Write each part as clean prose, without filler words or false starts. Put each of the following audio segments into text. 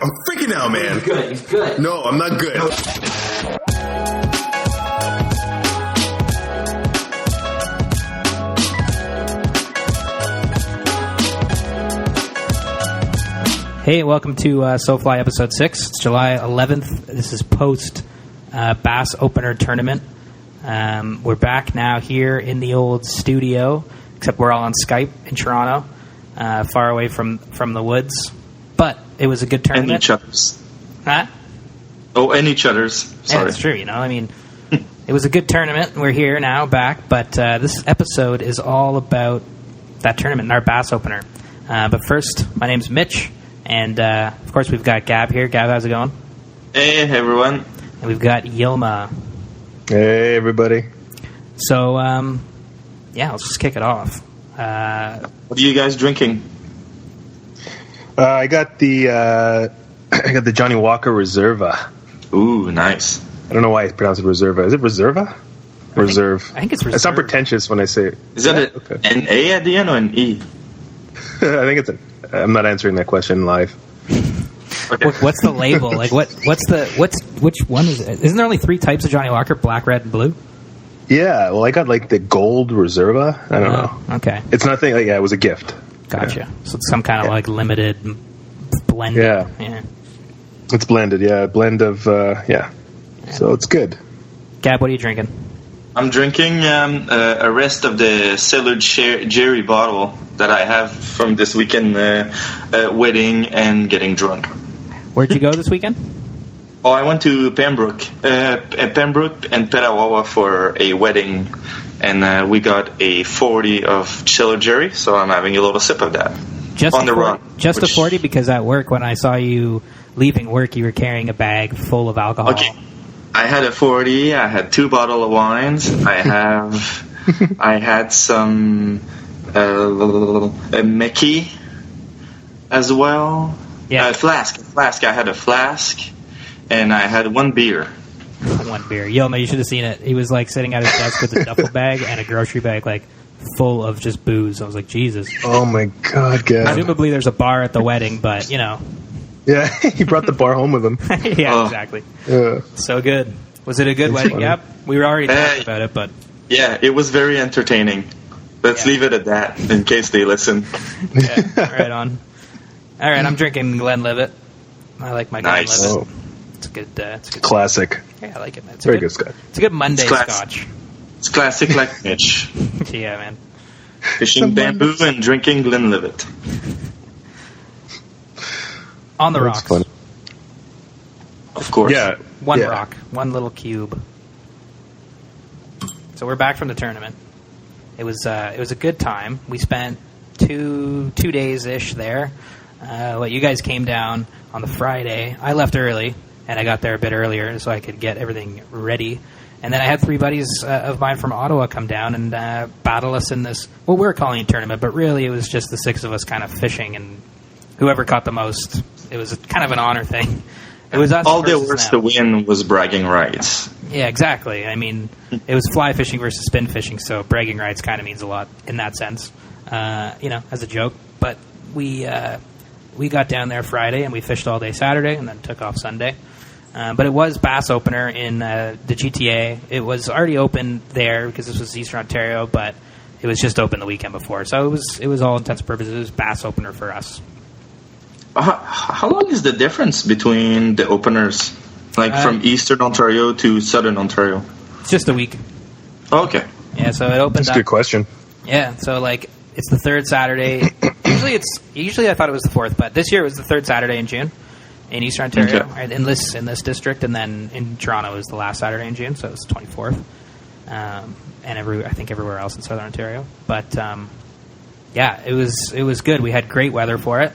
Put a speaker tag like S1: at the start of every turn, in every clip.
S1: I'm freaking out, man.
S2: He's good. He's good.
S1: No, I'm not good.
S3: Hey, welcome to SoFly episode 6. It's July 11th. This is post Bass Opener tournament. We're back now here in the old studio, except we're all on Skype in Toronto, far away from the woods. But it was a good tournament.
S4: And each other's.
S3: Huh?
S4: Oh, and each other's. Sorry.
S3: Yeah, that's true. It was a good tournament. We're here now, back. But this episode is all about that tournament and our Bass Opener. But first, my name's Mitch. And, of course, we've got Gab here. Gab, how's it going?
S4: Hey, everyone.
S3: And we've got Yilma.
S1: Hey, everybody.
S3: So, let's just kick it off.
S4: What are you guys drinking?
S1: I got the Johnny Walker Reserva.
S4: Ooh, nice.
S1: I don't know why I pronounce it Reserva. Is it Reserva? Reserve.
S3: I think it's Reserve.
S1: It's not pretentious when I say it.
S4: Is that an A at the end or an E?
S1: I think it's I'm not answering that question live.
S4: Okay.
S3: What's the label? Like, which one is it? Isn't there only 3 types of Johnny Walker? Black, red, and blue?
S1: Yeah, well, I got like the gold Reserva. I don't know.
S3: Okay.
S1: It's nothing. Like, it was a gift.
S3: Gotcha.
S1: Yeah.
S3: So it's some kind of like limited blend.
S1: Yeah. It's blended. Yeah, a blend of So it's good.
S3: Gab, what are you drinking?
S4: I'm drinking a rest of the Cellar Jerry bottle that I have from this weekend wedding and getting drunk.
S3: Where'd you go this weekend?
S4: Oh, I went to Pembroke and Petawawa for a wedding, and we got a 40 of Cellar Jerry, so I'm having a little sip of that.
S3: Just
S4: on the run.
S3: Just a 40, because at work, when I saw you leaving work, you were carrying a bag full of alcohol.
S4: Okay. I had a 40. I had 2 bottles of wines. I had some Mickey as well.
S3: Yeah.
S4: A flask. I had a flask, and I had 1 beer.
S3: 1 beer. Yilma, you should have seen it. He was like sitting at his desk with a duffel bag and a grocery bag, like full of just booze. I was like, Jesus.
S1: Oh my God, Gab.
S3: Presumably, there's a bar at the wedding, but
S1: Yeah, he brought the bar home with him.
S3: Yeah, exactly.
S1: Yeah.
S3: So good. Was it a good wedding?
S1: Funny.
S3: Yep. We were already talking about it, but
S4: Yeah, it was very entertaining. Let's leave it at that in case they listen.
S3: yeah, right on. All right, I'm drinking Glenlivet. I like my
S4: Nice.
S3: Glenlivet.
S1: Oh,
S3: It's a good.
S1: classic.
S3: Yeah, I like it, man. It's
S1: Very good Scotch.
S3: It's a good Monday
S4: It's class-
S3: Scotch.
S4: It's classic like Mitch.
S3: Yeah, man.
S4: Fishing bamboo and drinking Glenlivet.
S3: On the
S1: That's
S3: rocks.
S1: funny.
S4: Of course.
S1: Yeah.
S3: One
S1: yeah.
S3: rock, one little cube. So we're back from the tournament. It was a good time. We spent two days ish there. You guys came down on the Friday. I left early, and I got there a bit earlier so I could get everything ready. And then I had 3 buddies of mine from Ottawa come down and battle us in this. Well, we're calling it a tournament, but really it was just the 6 of us kind of fishing, and whoever caught the most. It was kind of an honor thing. It was us.
S4: All there was
S3: versus
S4: to
S3: them.
S4: win was bragging rights.
S3: Yeah, exactly. I mean, it was fly fishing versus spin fishing, so bragging rights kind of means a lot in that sense, as a joke. But we got down there Friday, and we fished all day Saturday, and then took off Sunday. But it was Bass Opener in the GTA. It was already open there because this was Eastern Ontario, but it was just open the weekend before. So it was all intents and purposes, it was Bass Opener for us.
S4: How long is the difference between the openers? Like from Eastern Ontario to Southern Ontario?
S3: It's just a week.
S4: Oh, okay.
S3: Yeah, so it opened
S1: That's a
S3: up.
S1: good question.
S3: Yeah, so it's the 3rd Saturday. Usually I thought it was the 4th, but this year it was the 3rd Saturday in June in Eastern Ontario,
S4: Okay.
S3: right, in this district, and then in Toronto it was the last Saturday in June, so it was the 24th, and I think everywhere else in Southern Ontario. But it was good. We had great weather for it.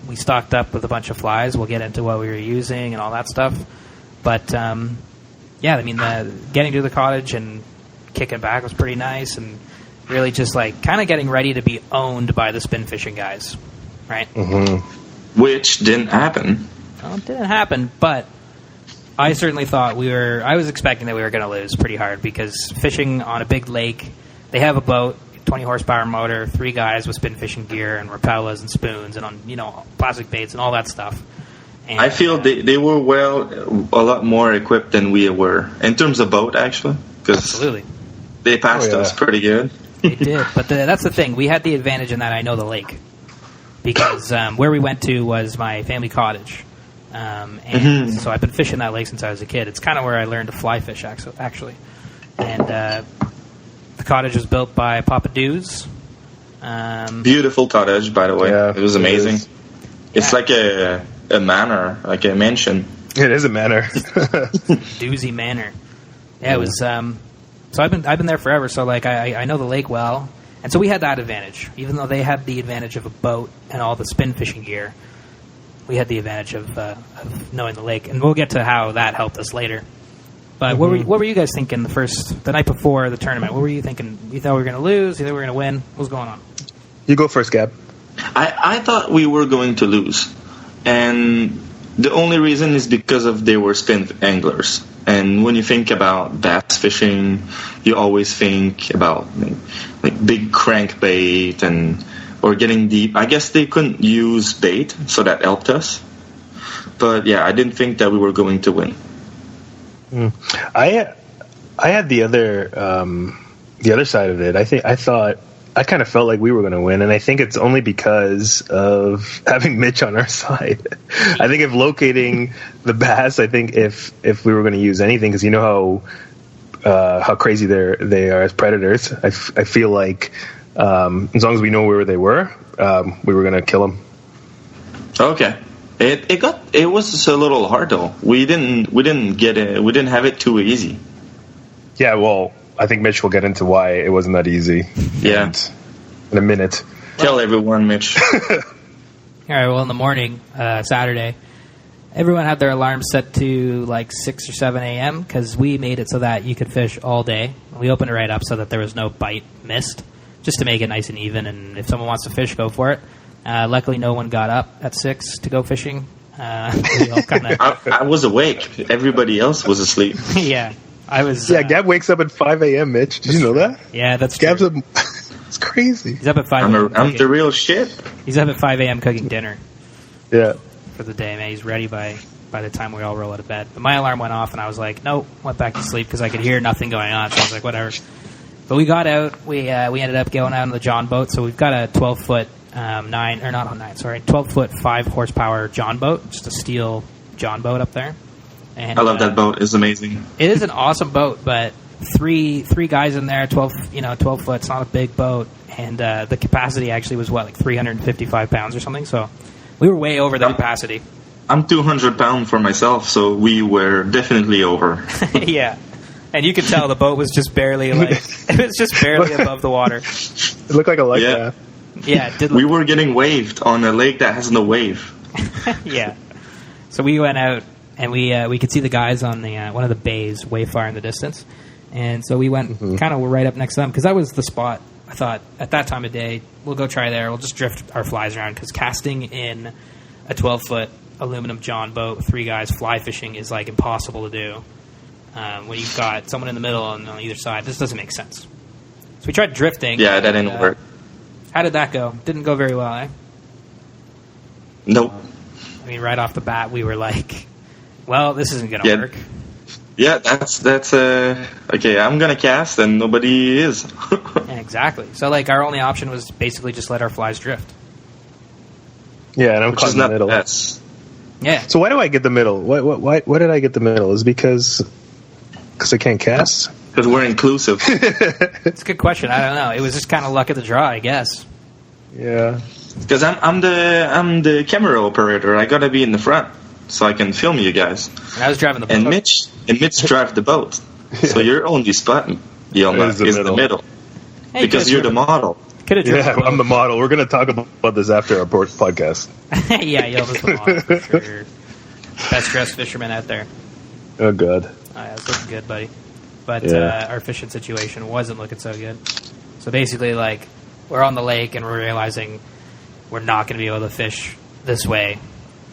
S3: We stocked up with a bunch of flies. We'll get into what we were using and all that stuff. But, getting to the cottage and kicking back was pretty nice, and really just kind of getting ready to be owned by the spin fishing guys, right?
S1: Mm-hmm.
S4: Which didn't happen.
S3: Well, it didn't happen, but I certainly thought I was expecting that we were going to lose pretty hard, because fishing on a big lake, they have a boat, 20 horsepower motor, 3 guys with spin fishing gear and Rapellas and spoons and on plastic baits and all that stuff. And,
S4: I feel they were a lot more equipped than we were in terms of boat, actually.
S3: Absolutely.
S4: They passed us pretty good.
S3: They did, but that's the thing. We had the advantage in that I know the lake. Because where we went to was my family cottage. And so I've been fishing that lake since I was a kid. It's kind of where I learned to fly fish, actually. And the cottage was built by Papa Dews.
S4: Beautiful cottage, by the way.
S1: Yeah,
S4: it was amazing. It's like a manor, like a mansion.
S1: It is a manor.
S3: Dewsy Manor. Yeah, it was. So I've been there forever. So like I know the lake well, and so we had that advantage. Even though they had the advantage of a boat and all the spin fishing gear, we had the advantage of knowing the lake, and we'll get to how that helped us later. But what were you guys thinking the night before the tournament? What were you thinking? You thought we were going to lose? You thought we were going to win? What was going on?
S1: You go first, Gab.
S4: I thought we were going to lose, and the only reason is because they were spin anglers. And when you think about bass fishing, you always think about like big crankbait or getting deep. I guess they couldn't use bait, so that helped us. But yeah, I didn't think that we were going to win.
S1: I had the other side of it. I kind of felt like we were going to win, and I think it's only because of having Mitch on our side. I think if locating the bass, I think if we were going to use anything, because you know how crazy they are as predators. I feel like as long as we know where they were, we were going to kill them.
S4: Okay. It was just a little hard though. We didn't have it too easy.
S1: Yeah, well, I think Mitch will get into why it wasn't that easy.
S4: Yeah.
S1: In a minute.
S4: Tell everyone, Mitch.
S3: All right, well, in the morning, Saturday, everyone had their alarm set to like 6 or 7 a.m. because we made it so that you could fish all day. We opened it right up so that there was no bite missed, just to make it nice and even, and if someone wants to fish, go for it. Luckily, no one got up at 6 to go fishing. We all
S1: I
S4: was awake. Everybody else was asleep.
S3: Yeah. I was.
S1: Yeah, Gab wakes up at 5 a.m., Mitch. Did you know that?
S3: Yeah, that's
S1: Gab's
S3: true.
S1: It's crazy.
S3: He's up at 5 a.m.
S4: I'm the real shit.
S3: He's up at 5 a.m. cooking dinner.
S1: Yeah.
S3: For the day, man. He's ready by the time we all roll out of bed. But my alarm went off, and I was like, nope, went back to sleep because I could hear nothing going on. So I was like, whatever. But we got out. We ended up going out on the John boat. So we've got a 12-foot 12-foot 5-horsepower John boat, just a steel John boat up there. And,
S4: I love that boat. It's amazing.
S3: It is an awesome boat, but three guys in there, 12 foot. It's not a big boat, and the capacity actually was like 355 pounds or something. So we were way over the capacity.
S4: I'm 200 pounds for myself, so we were definitely over.
S3: Yeah, and you could tell the boat was just barely above the water.
S1: It looked like a light raft.
S3: Yeah, it did.
S4: We were getting waved on a lake that has no wave.
S3: Yeah, so we went out. And we could see the guys on the one of the bays way far in the distance. And so we went kind of right up next to them because that was the spot. I thought at that time of day, we'll go try there. We'll just drift our flies around because casting in a 12-foot aluminum John boat with 3 guys fly fishing is like impossible to do when you've got someone in the middle and on either side. This doesn't make sense. So we tried drifting.
S4: Yeah, that didn't work.
S3: How did that go? Didn't go very well, eh?
S4: Nope.
S3: I mean, right off the bat, we were like... Well, this isn't going to work.
S4: Yeah, that's okay. I'm going to cast, and nobody is.
S3: Exactly. So, like, our only option was basically just let our flies drift.
S1: Yeah, and I'm caught in the middle.
S3: Yeah.
S1: So why do I get the middle? Why did I get the middle? Is it because I can't cast?
S4: Because we're inclusive.
S3: It's a good question. I don't know. It was just kind of luck of the draw, I guess.
S1: Yeah.
S4: Because I'm the camera operator. I got to be in the front. So I can film you guys.
S3: And I was driving the boat.
S4: And Mitch drive the boat. Yeah. So your only spot, Yelma, is the middle. Hey, because you're the model.
S1: Yeah, I'm the model. We're going to talk about this after our podcast.
S3: Yeah, Yelma's the model for sure. Best dressed fisherman out there.
S1: Oh, God.
S3: Yeah, it's looking good, buddy. But our fishing situation wasn't looking so good. So basically, like, we're on the lake and we're realizing we're not going to be able to fish this way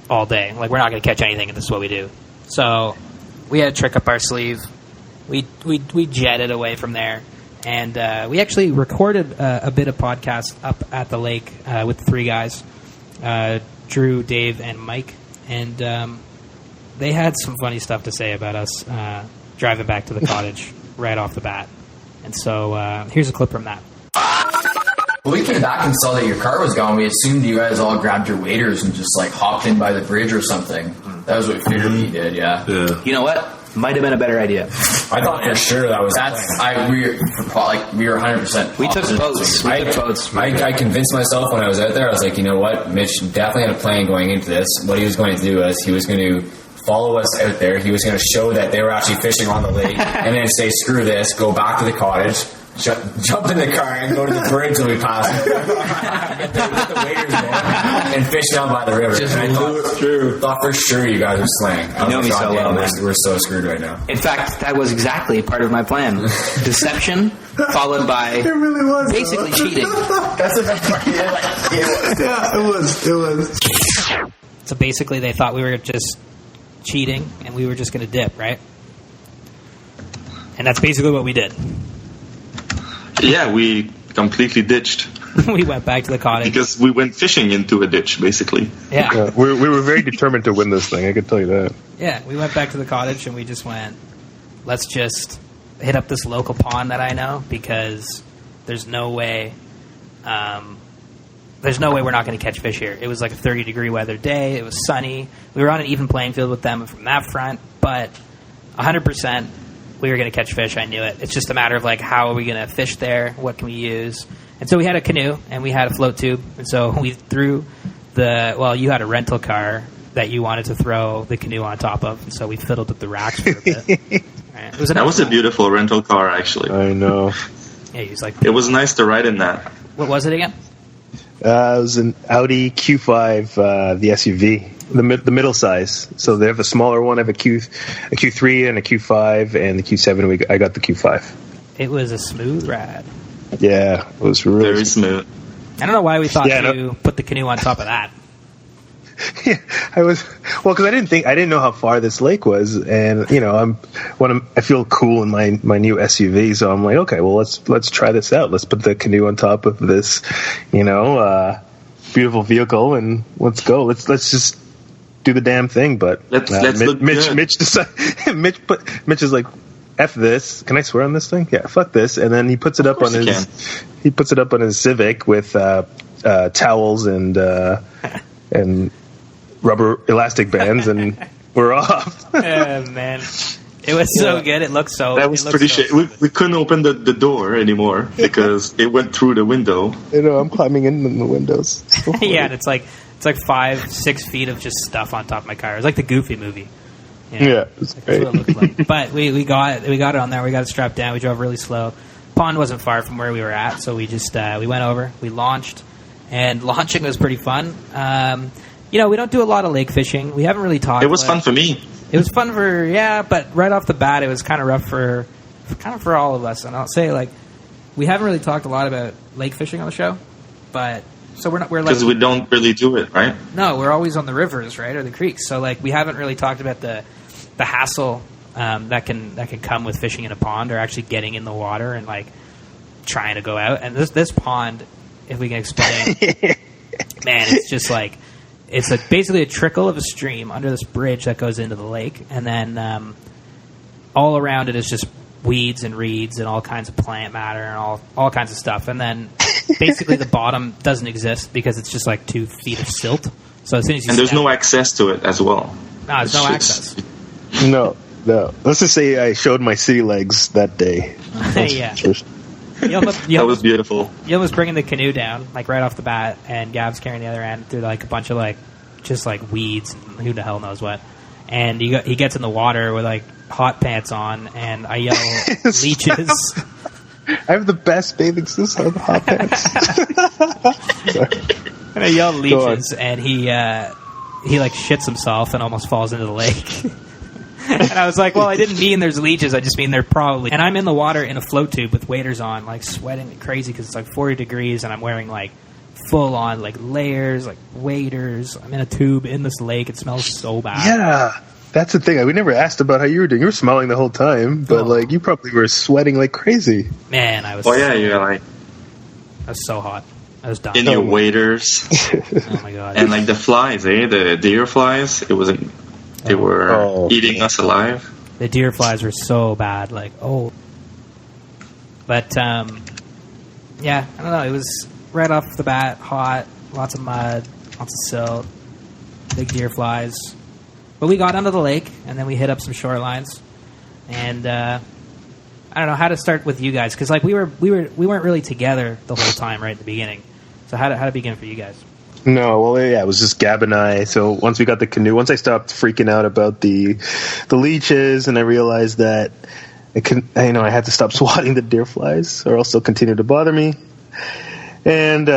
S3: all day. Like, we're not going to catch anything, and this is what we do. So we had a trick up our sleeve. We jetted away from there, and we actually recorded a bit of podcast up at the lake with the 3 guys, Drew, Dave, and Mike. and they had some funny stuff to say about us driving back to the cottage right off the bat. And so here's a clip from that.
S2: When we came back and saw that your car was gone, we assumed you guys all grabbed your waders and just like hopped in by the bridge or something. That was what we figured you did, yeah.
S5: You know what? Might have been a better idea.
S2: I thought for sure that was we were 100%.
S5: We took boats.
S2: I convinced myself when I was out there. I was like, you know what? Mitch definitely had a plan going into this. What he was going to do is he was going to follow us out there. He was going to show that they were actually fishing on the lake, and then say, "Screw this! Go back to the cottage." Jump in the car and go to the bridge that we passed. Get the waders going and fish down by the river.
S5: Just
S2: and I thought for sure you guys were slaying.
S5: You know me so well, man.
S2: We're so screwed right now.
S5: In fact, that was exactly part of my plan. Deception followed by
S1: It really was
S5: basically cheating.
S2: That's the best part.
S1: Yeah, it was.
S3: So basically, they thought we were just cheating, and we were just going to dip, right? And that's basically what we did.
S4: Yeah, we completely ditched.
S3: We went back to the cottage.
S4: Because we went fishing into a ditch, basically.
S3: Yeah.
S1: We were very determined to win this thing, I can tell you that.
S3: Yeah, we went back to the cottage and we just went, let's just hit up this local pond that I know, because there's no way we're not going to catch fish here. It was like a 30-degree weather day. It was sunny. We were on an even playing field with them from that front, but 100% we were going to catch fish. I knew it. It's just a matter of like, how are we going to fish there? What can we use? And so we had a canoe and we had a float tube. And so we threw you had a rental car that you wanted to throw the canoe on top of. And so we fiddled with the racks for a bit. Right.
S4: That was a beautiful rental car, actually.
S1: I know.
S3: Yeah, he was like,
S4: it was nice to ride in that.
S3: What was it again?
S1: It was an Audi Q5, the SUV, the middle size. So they have a smaller one. I have a Q3 and a Q5, and the Q7. I got the Q5.
S3: It was a smooth ride.
S1: Yeah, it was really
S4: very smooth.
S3: I don't know why we thought to put the canoe on top of that.
S1: Yeah, because I didn't know how far this lake was, and I feel cool in my new SUV, so I'm like, okay, well let's try this out. Let's put the canoe on top of this, beautiful vehicle, and let's go. Let's just do the damn thing. But
S4: let's look good.
S1: Mitch is like, F this. Can I swear on this thing? Yeah, fuck this. And then he puts it up on his Civic with towels and rubber elastic bands, and we're off.
S3: Oh, man. It was so good. It looked so...
S4: That was pretty shit. We couldn't open the door anymore because it went through the window.
S1: I'm climbing in the windows. So
S3: yeah, and it's like 5-6 feet of just stuff on top of my car. It was like the Goofy movie.
S1: Yeah, it's great.
S3: That's what it looked like. But we got it on there. We got it strapped down. We drove really slow. Pond wasn't far from where we were at, so we just we went over. We launched, and launching was pretty fun. We don't do a lot of lake fishing. We haven't really talked.
S4: It was fun for me.
S3: It was fun but right off the bat, it was kind of rough for all of us. And I'll say, we haven't really talked a lot about lake fishing on the show, but so we're
S4: because we don't really do it, right?
S3: No, we're always on the rivers, right, or the creeks. So we haven't really talked about the hassle that can come with fishing in a pond, or actually getting in the water and trying to go out. And this pond, if we can explain, man, it's just it's basically a trickle of a stream under this bridge that goes into the lake, and then all around it is just weeds and reeds and all kinds of plant matter and all kinds of stuff. And then basically the bottom doesn't exist because it's just 2 feet of silt. So as soon as you
S4: there's no access to it as well.
S3: No, there's no access.
S1: No. Let's just say I showed my city legs that day.
S3: Yeah.
S5: That was beautiful.
S3: Yil was bringing the canoe down right off the bat, and Gab's carrying the other end through a bunch of just weeds and who the hell knows what. And he gets in the water with hot pants on, and I yell leeches.
S1: I have the best bathing suits on the hot pants.
S3: And I yell leeches, and he shits himself and almost falls into the lake. And I was like, well, I didn't mean there's leeches. I just mean they're probably... And I'm in the water in a float tube with waders on, sweating crazy because it's 40 degrees, and I'm wearing, full-on, layers, waders. I'm in a tube in this lake. It smells so bad.
S1: Yeah, that's the thing. We never asked about how you were doing. You were smiling the whole time, but, you probably were sweating like crazy.
S3: Man, I was...
S4: Oh, yeah, you're
S3: I was so hot. I was done.
S4: in your waders,
S3: Oh my god!
S4: and like the flies, the deer flies. It wasn't. They were eating us alive.
S3: The deer flies were so bad. Like, oh. But yeah, I don't know. It was right off the bat, hot, lots of mud, lots of silt, big deer flies. But we got onto the lake, and then we hit up some shorelines. And I don't know how to start with you guys, because like we weren't really together the whole time right at the beginning. So how did it begin for you guys?
S1: No, well, yeah, it was just Gab and I. So once we got the canoe, once I stopped freaking out about the leeches, and I realized that I had to stop swatting the deer flies, or else they'll continue to bother me. And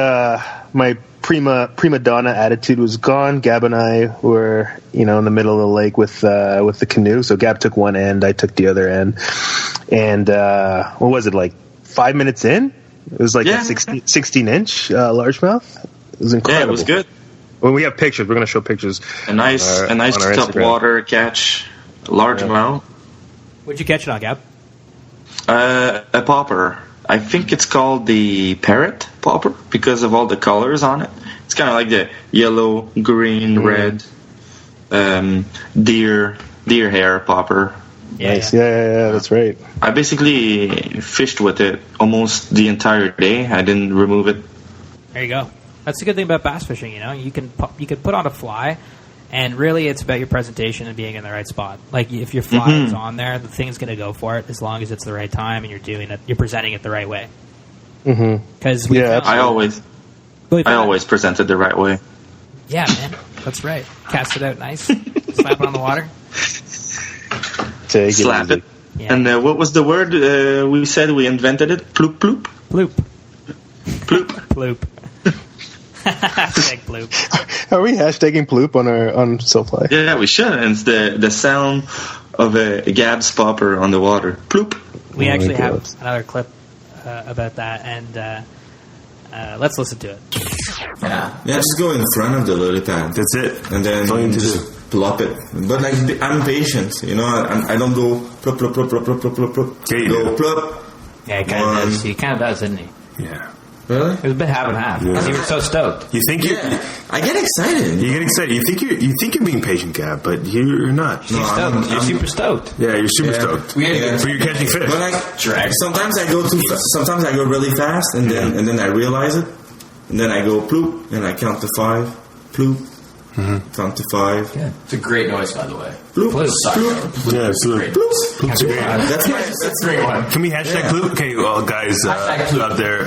S1: my prima donna attitude was gone. Gab and I were, in the middle of the lake with the canoe. So Gab took one end, I took the other end. And what was it, like 5 minutes in? It was like a 16-inch largemouth. It was incredible.
S4: Yeah, it was good.
S1: When we have pictures, we're going to show pictures.
S4: A nice top water catch, large amount.
S3: What'd you catch it on, Gab?
S4: A popper. I think it's called the parrot popper because of all the colors on it. It's kind of like the yellow, green, red, deer hair popper.
S1: Nice. Yeah, that's right.
S4: I basically fished with it almost the entire day. I didn't remove it.
S3: There you go. That's the good thing about bass fishing. You can put on a fly, and really it's about your presentation and being in the right spot. Like if your fly is on there, the thing's going to go for it as long as it's the right time and you're presenting it the right way. Because
S4: I always present it the right way.
S3: Yeah, man, that's right. Cast it out nice, slap it on the water,
S4: slap it. Yeah. And what was the word we said? We invented it. Ploop ploop.
S3: Ploop.
S4: Ploop
S3: ploop. Hashtag ploop.
S1: Are we hashtagging ploop on SoFly?
S4: Yeah, we should. And it's the sound of a Gab's popper on the water. Ploop.
S3: We actually have another clip about that, and let's listen to it.
S6: Yeah, just go in front of the lily pad. That's it. And then just plop it. But like, I'm patient, I don't go plop, plop, plop, plop, plop, plop, plop.
S5: Okay,
S6: go plop.
S5: Yeah, he kind of does. He kind of does, doesn't he?
S6: Yeah. Really?
S5: It was a bit half and half. Yeah. You were so stoked.
S6: You think I get excited.
S7: You get excited. You think you're being patient, Gab, but you're not.
S5: You're super stoked.
S7: Yeah, you're super stoked. So you're catching fish.
S6: But like, sometimes I go too fast. Sometimes I go really fast, and then I realize it, and then I go ploop, and I count to 5, ploop. Count to 5.
S2: Yeah. It's a great noise, by the way.
S6: Bloop.
S2: Bloop.
S7: Yeah, it's
S2: great.
S7: That's a great one. Can we hashtag Bloop? Okay, well, guys out there,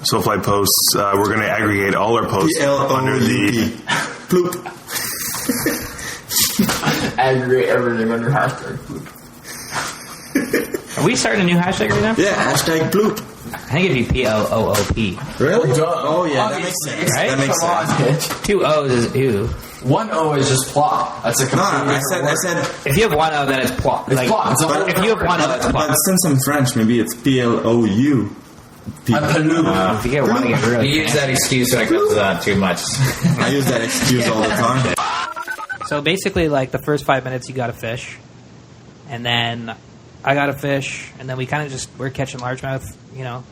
S7: SoFly posts, we're going to aggregate all our posts under the
S6: Bloop.
S2: Aggregate everything under hashtag
S5: Are we starting a new hashtag right now?
S6: Yeah, hashtag Bloop.
S5: I think it'd be PLOOP.
S6: Really? Oh, yeah, that makes sense.
S5: Right?
S6: That makes sense.
S5: Bitch. 2 O's is ew.
S2: 1 O is just plop. That's a
S6: I said.
S5: If you have 1 O, then it's plop.
S2: It's plop.
S5: If you have 1 O, it's plop.
S6: But since I'm French, maybe it's PLOU.
S5: If you get one, get really.
S2: You use that excuse when it comes to that too much.
S6: I use that excuse all the time.
S3: So basically, like the first 5 minutes, you got a fish, and then I got a fish, and then we kind of we're catching largemouth.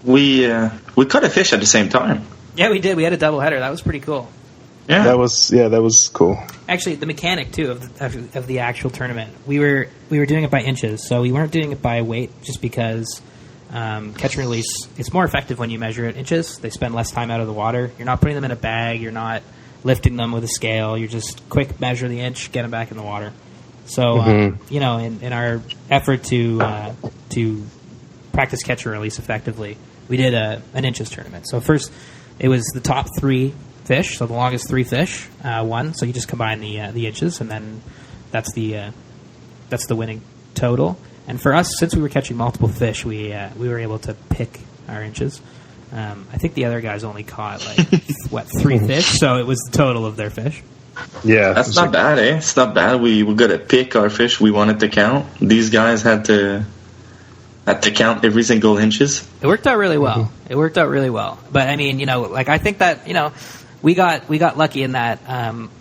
S4: We caught a fish at the same time.
S3: Yeah, we did. We had a double header. That was pretty cool.
S4: Yeah,
S1: that was cool.
S3: Actually, the mechanic too of the actual tournament, we were doing it by inches, so we weren't doing it by weight, just because catch and release, it's more effective when you measure it inches. They spend less time out of the water. You're not putting them in a bag. You're not lifting them with a scale. You're just quick measure the inch, get them back in the water. So in our effort to practice catch and release effectively, we did an inches tournament. So first, it was the top 3 fish, so the longest 3 fish won. So you just combine the inches, and then that's the winning total. And for us, since we were catching multiple fish, we were able to pick our inches. I think the other guys only caught 3 fish, so it was the total of their fish.
S1: Yeah,
S4: that's not bad, eh? It's not bad. We were gonna pick our fish we wanted to count. These guys had to count every single inches.
S3: It worked out really well. It worked out really well. But I mean, I think that we got lucky in that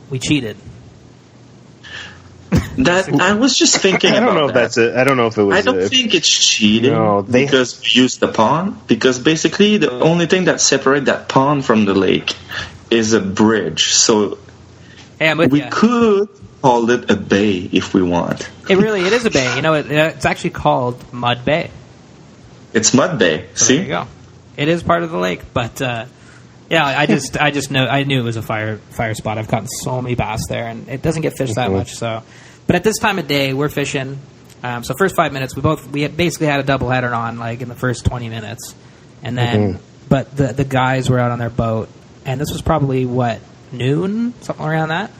S3: we cheated.
S4: That I was just thinking.
S1: I don't
S4: about
S1: know if
S4: that.
S1: that's it. I don't know if it was.
S4: I don't think it's cheating because we used the pond. Because basically, the only thing that separates that pond from the lake is a bridge. So we could call it a bay if we want.
S3: It is a bay. You know, it's actually called Mud Bay.
S4: It's Mud Bay.
S3: So
S4: See,
S3: there you go. It is part of the lake, but yeah, I just know I knew it was a fire spot. I've caught so many bass there, and it doesn't get fished that much. So, but at this time of day, we're fishing. So first 5 minutes, we basically had a double header on like in the first 20 minutes, and then but the guys were out on their boat, and this was probably noon, something around that.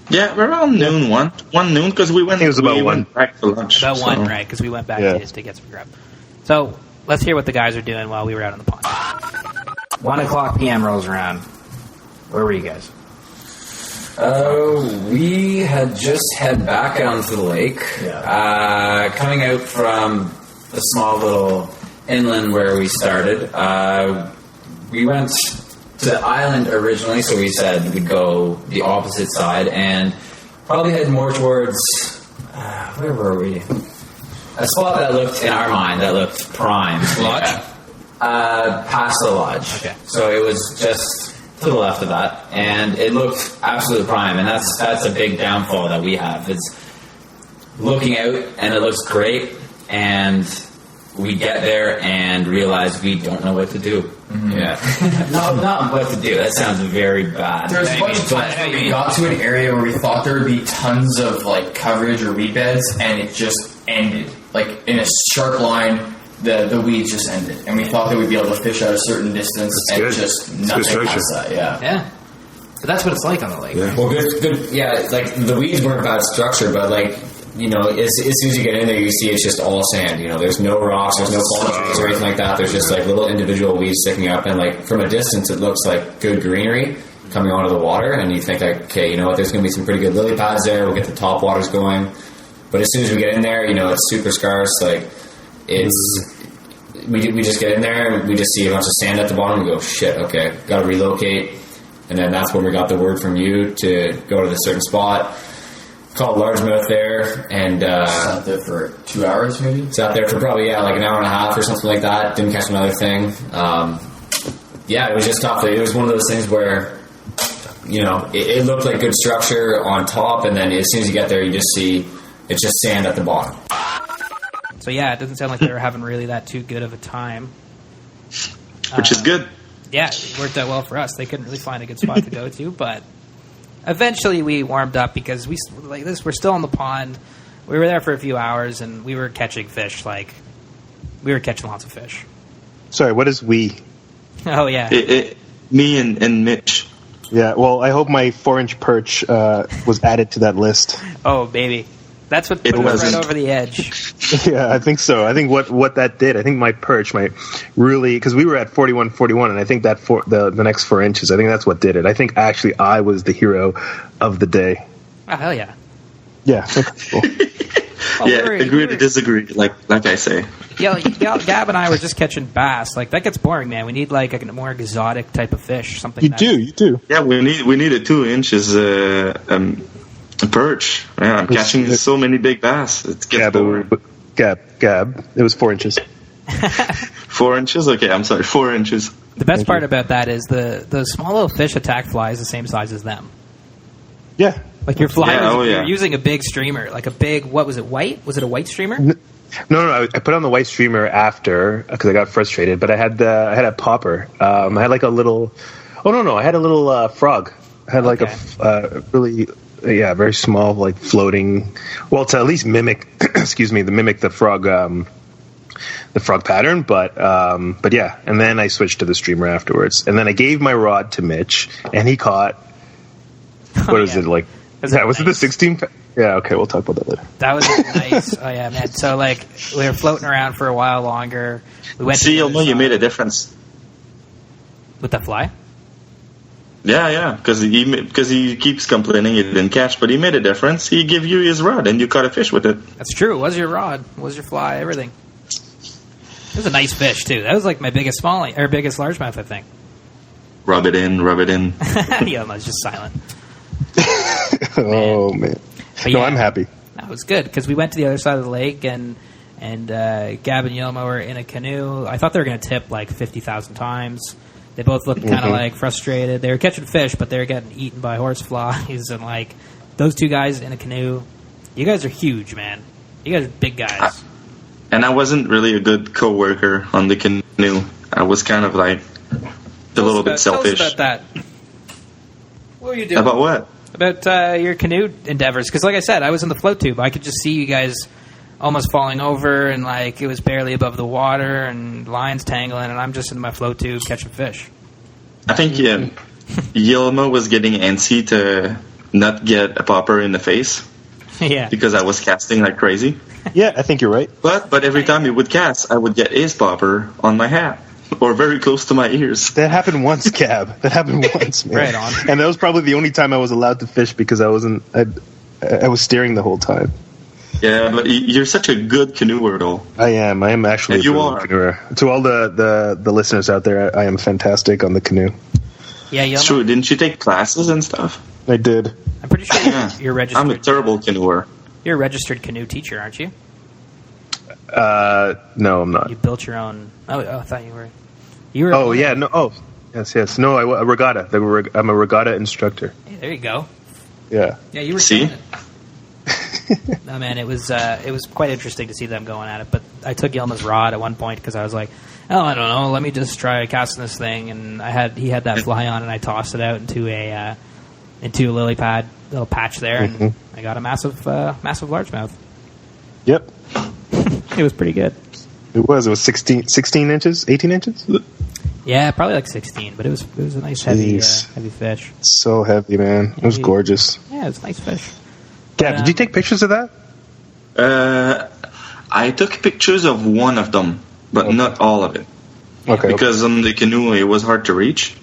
S4: Yeah, around noon, one noon, because we went.
S1: It was about
S4: we
S1: 1.
S4: Went back to lunch.
S3: About 1, right? Because we went back to get some grub. So let's hear what the guys are doing while we were out on the pond.
S5: 1:00 p.m. rolls around. Where were you guys?
S2: We had just head back out into the lake. Yeah. Coming out from the small little inland where we started. We went to the island originally, so we said we'd go the opposite side and probably head more towards... where were we? A spot that looked, in our mind, prime.
S3: Lodge?
S2: Past the lodge.
S3: Okay.
S2: So it was just to the left of that, and it looked absolutely prime, and that's a big downfall that we have. It's looking out, and it looks great, and we get there and realize we don't know what to do. Mm-hmm. Yeah. not what to do. That sounds very bad.
S8: There's a bunch of times where we got to an area where we thought there would be tons of like coverage or weed beds, and it just ended. Like in a sharp line, the weeds just ended, and we thought that we'd be able to fish at a certain distance, just nothing past that.
S3: Yeah. But that's what it's like on the lake.
S2: Yeah. Well, good. Yeah, like the weeds weren't bad structure, but like, you know, as soon as you get in there, you see it's just all sand. You know, there's no rocks, there's no fallen trees or anything like that. There's just like little individual weeds sticking up, and like from a distance, it looks like good greenery coming onto the water, and you think like, okay, you know what? There's going to be some pretty good lily pads there. We'll get the top waters going. But as soon as we get in there, you know, it's super scarce. Like it's. We just get in there and we just see a bunch of sand at the bottom and we go, shit, okay, got to relocate. And then that's when we got the word from you to go to this certain spot called Largemouth there. And
S8: sat there for 2 hours maybe?
S2: Sat there for probably, like an hour and a half or something like that. Didn't catch another thing. It was just tough. It was one of those things where, you know, it looked like good structure on top, and then as soon as you get there, you just see it's just sand at the bottom.
S3: So yeah, it doesn't sound like they were having really that too good of a time.
S4: Which is good.
S3: Yeah, it worked out well for us. They couldn't really find a good spot to go to, but eventually we warmed up because we're still in the pond. We were there for a few hours and we were catching fish. Like we were catching lots of fish.
S1: Sorry, what is we?
S3: Oh yeah,
S4: me and Mitch.
S1: Yeah, well, I hope my 4-inch perch was added to that list.
S3: Oh baby. That's what put us right over the edge.
S1: Yeah, I think so. I think what that did, I think my perch might really, because we were at 41, and I think that the next 4 inches, I think that's what did it. I think actually I was the hero of the day.
S3: Oh, hell yeah.
S1: Yeah. Cool.
S4: Agree to disagree, like I say.
S3: Yeah, Gab and I were just catching bass. Like, that gets boring, man. We need, like, a more exotic type of fish. Something
S1: You do.
S4: Yeah, we need a 2 inches perch. Yeah, I'm catching so many big bass. It gets boring.
S1: Gab. It was 4 inches.
S4: 4 inches? Okay, I'm sorry. 4 inches.
S3: The best part about that is the small little fish attack flies the same size as them.
S1: Yeah.
S3: Like your fly, you're using a big streamer, like a big, what was it, white? Was it a white streamer?
S1: No. I put on the white streamer after because I got frustrated. But I had a popper. I had like a little. Oh no! I had a little frog. I had like a really. Yeah, very small, like floating. Well, to at least mimic, the frog pattern. But yeah, and then I switched to the streamer afterwards, and then I gave my rod to Mitch, and he caught. What was it like? Was it the 16? Yeah, okay, we'll talk about that later.
S3: That was nice. Oh yeah, man. So like we were floating around for a while longer. We went.
S4: See, you'll know you made a difference
S3: with the fly.
S4: Yeah, because he keeps complaining he didn't catch, but he made a difference. He gave you his rod, and you caught a fish with it.
S3: That's true. It was your rod, it was your fly, everything. It was a nice fish too. That was like my biggest biggest largemouth, I think.
S4: Rub it in.
S3: Yeah, I was just silent.
S1: Oh man.
S3: But
S1: No, I'm happy.
S3: That was good because we went to the other side of the lake and Gab and Yilma were in a canoe. I thought they were going to tip like 50,000 times. They both looked kind of like frustrated. They were catching fish, but they were getting eaten by horseflies. And like those two guys in a canoe, you guys are huge, man. You guys are big guys.
S4: And I wasn't really a good coworker on the canoe. I was kind of like a little bit selfish.
S3: Tell us about that. What were you doing?
S4: About what?
S3: About your canoe endeavors. Because like I said, I was in the float tube. I could just see you guys almost falling over, and like it was barely above the water, and lines tangling, and I'm just in my float tube catching fish.
S4: I think Yilma was getting antsy to not get a popper in the face.
S3: Yeah.
S4: Because I was casting like crazy.
S1: Yeah, I think you're right.
S4: But every time he would cast, I would get his popper on my hat or very close to my ears.
S1: That happened once, Cab. That happened once, man.
S3: Right on.
S1: And that was probably the only time I was allowed to fish because I was steering the whole time.
S4: Yeah, but you're such a good canoeer, though.
S1: I am actually.
S4: And you
S1: a good canoeer. To all the listeners out there, I am fantastic on the canoe.
S3: Yeah,
S4: it's true. Didn't you take classes and stuff?
S1: I did.
S3: I'm pretty sure you're registered.
S4: I'm a terrible canoeer.
S3: You're a registered canoe teacher, aren't you?
S1: No, I'm not.
S3: You built your own. Oh, I thought you were. You were.
S1: Oh yeah, no. Oh, yes. No, a regatta. I'm a regatta instructor.
S3: Hey, there you go.
S1: Yeah.
S3: Yeah, you were.
S4: See.
S3: No, man, it was quite interesting to see them going at it. But I took Yilma's rod at one point because I was like, oh, I don't know, let me just try casting this thing. And he had that fly on, and I tossed it out into a lily pad, little patch there, and I got a massive largemouth.
S1: Yep.
S3: It was pretty good.
S1: It was 16 inches, 18 inches.
S3: Yeah, probably like 16, but it was a nice heavy fish.
S1: So heavy, man. It was gorgeous.
S3: Yeah, it was a nice fish.
S1: Gab, did you take pictures of that?
S4: I took pictures of one of them, but not all of it.
S1: Okay.
S4: Because on the canoe, it was hard to reach.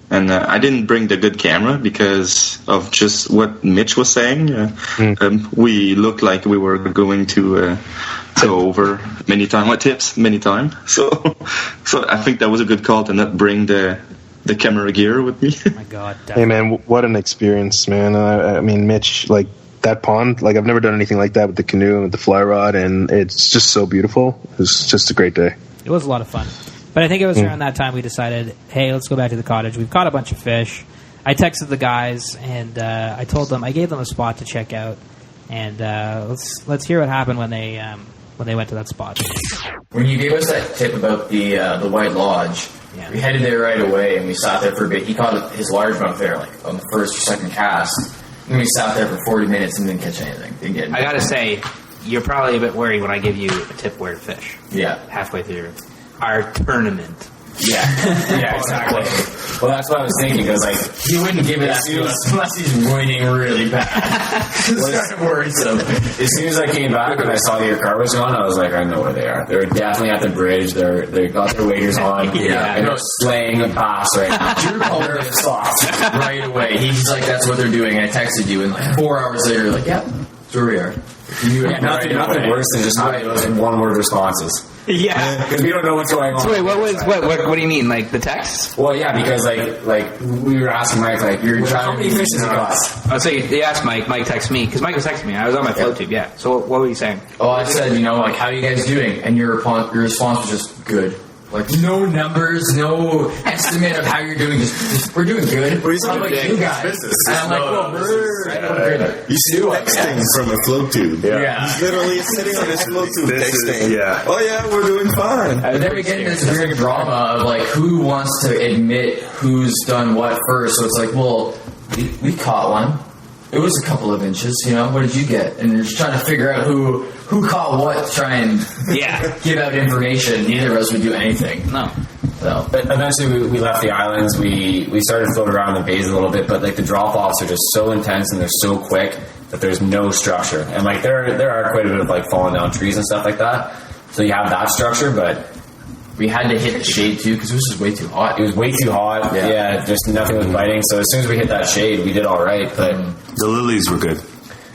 S4: And I didn't bring the good camera because of just what Mitch was saying. We looked like we were going to go over many times. So I think that was a good call to not bring the camera gear with me.
S3: Oh my God.
S1: Hey, man, what an experience, man. I mean, Mitch, like, that pond, like I've never done anything like that with the canoe and with the fly rod, and it's just so beautiful. It was just a great day.
S3: It was a lot of fun. But I think it was around that time we decided, hey, let's go back to the cottage. We've caught a bunch of fish. I texted the guys, and I gave them a spot to check out, and let's hear what happened when they went to that spot.
S8: When you gave us that tip about the White Lodge, we headed there right away, and we sat there for a bit. He caught his largemouth there, like on the first or second cast. And we sat there for 40 minutes and didn't catch anything.
S5: I gotta say, you're probably a bit worried when I give you a tip where to fish.
S8: Yeah.
S5: Halfway through our tournament.
S2: Yeah, exactly. Well, that's what I was thinking, because like
S8: he wouldn't give it to us unless he's winning really bad. It's kind of worrisome.
S2: As soon as I came back and I saw that your car was gone, I was like, I know where they are. They're definitely at the bridge. They got their waders on. And they're slaying the pass right now.
S8: Drew called their spots right away. He's like, that's what they're doing. I texted you, and like 4 hours later, like, yep, that's where we are.
S2: Nothing worse than just having those one-word responses.
S5: Yeah,
S2: because we don't know what's going on.
S5: So wait, what do you mean? Like the texts?
S2: Well, yeah, because like we were asking Mike, like you're
S8: how many fish is it
S5: Oh, so they asked Mike. Mike texted me because Mike was texting me. I was on my float tube. Yeah. So what were you saying?
S8: Oh, I said, like, how are you guys doing? And your response was just good. Like, no numbers, no estimate of how you're doing. Just we're doing good. I'm like, you guys. And I'm like, well, we're good.
S6: You see texting from a float tube.
S8: Yeah.
S6: He's literally sitting on his float tube texting. Oh, yeah, we're doing fine.
S8: And then we get into this weird drama of, like, who wants to admit who's done what first. So it's like, well, we caught one. It was a couple of inches, What did you get? And you're just trying to figure out who caught what to try and give out information. Neither of us would do anything.
S5: No.
S2: So, but eventually we left the islands. We started floating around the bays a little bit, but like the drop-offs are just so intense and they're so quick that there's no structure. And like there are quite a bit of like falling down trees and stuff like that. So you have that structure, but
S8: we had to hit the shade too because it was just way too hot.
S2: It was way too hot. Yeah, just nothing was biting. So as soon as we hit that shade, we did all right. But
S7: the lilies were good.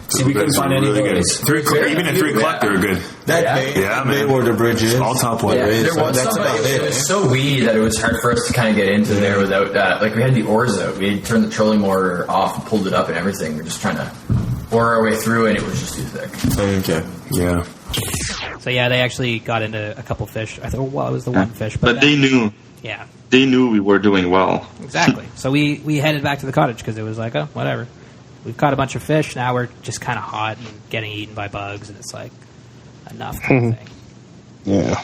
S2: See, we couldn't find any lilies.
S7: Even at 3 o'clock, they were good.
S6: That bay where the bridge is.
S7: All top water.
S8: Yeah, there was some, but it was so weedy that it was hard for us to kind of get into there without that. Like, we had the oars out. We had turned the trolling motor off and pulled it up and everything. We're just trying to wore our way through it. It was just too thick.
S6: Okay.
S7: Yeah.
S3: So yeah, they actually got into a couple fish. I thought, well, it was the one fish,
S4: But they knew.
S3: Yeah,
S4: They knew we were doing well.
S3: exactly. So we headed back to the cottage because it was like, oh, whatever. We've caught a bunch of fish. Now we're just kind of hot and getting eaten by bugs, and it's like enough kind of thing.
S1: Yeah.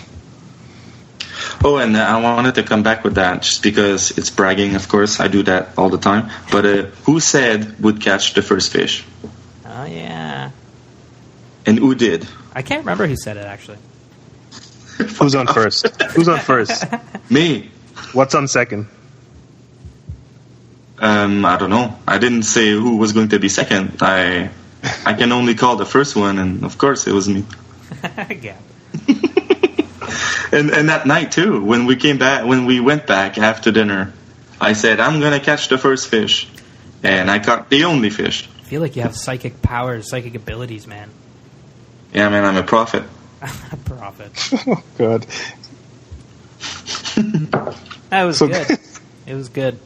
S4: Oh, and I wanted to come back with that just because it's bragging, of course. I do that all the time. But who said would catch the first fish?
S3: Oh yeah.
S4: And who did?
S3: I can't remember who said it actually.
S1: Who's on first? Who's on first?
S4: Me.
S1: What's on second?
S4: I don't know. I didn't say who was going to be second. I can only call the first one, and of course it was me.
S3: Yeah.
S4: And that night too, when we went back after dinner, I said I'm gonna catch the first fish, and I caught the only fish.
S3: I feel like you have psychic powers, psychic abilities, man.
S4: Yeah, man, I'm a prophet.
S3: A prophet.
S1: Oh, God.
S3: That was
S1: So-
S3: good. It was good.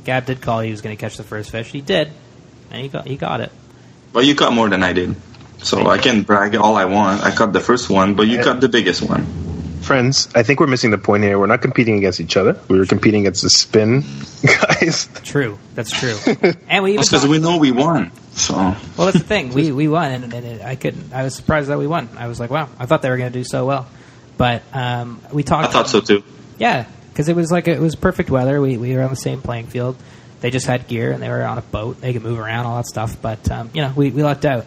S3: Gab did call he was going to catch the first fish. He did, and he got it.
S4: Well, you caught more than I did, so I can brag all I want. I caught the first one, but you caught the biggest one.
S1: Friends, I think we're missing the point here. We're not competing against each other. We were competing against the spin guys.
S3: True, that's true. And we even
S4: Because we know we won. So
S3: well, that's the thing. We won, and I was surprised that we won. I was like, wow, I thought they were going to do so well, but we talked.
S4: I thought so too.
S3: Yeah, because it was perfect weather. We were on the same playing field. They just had gear and they were on a boat. They could move around, all that stuff. But we lucked out.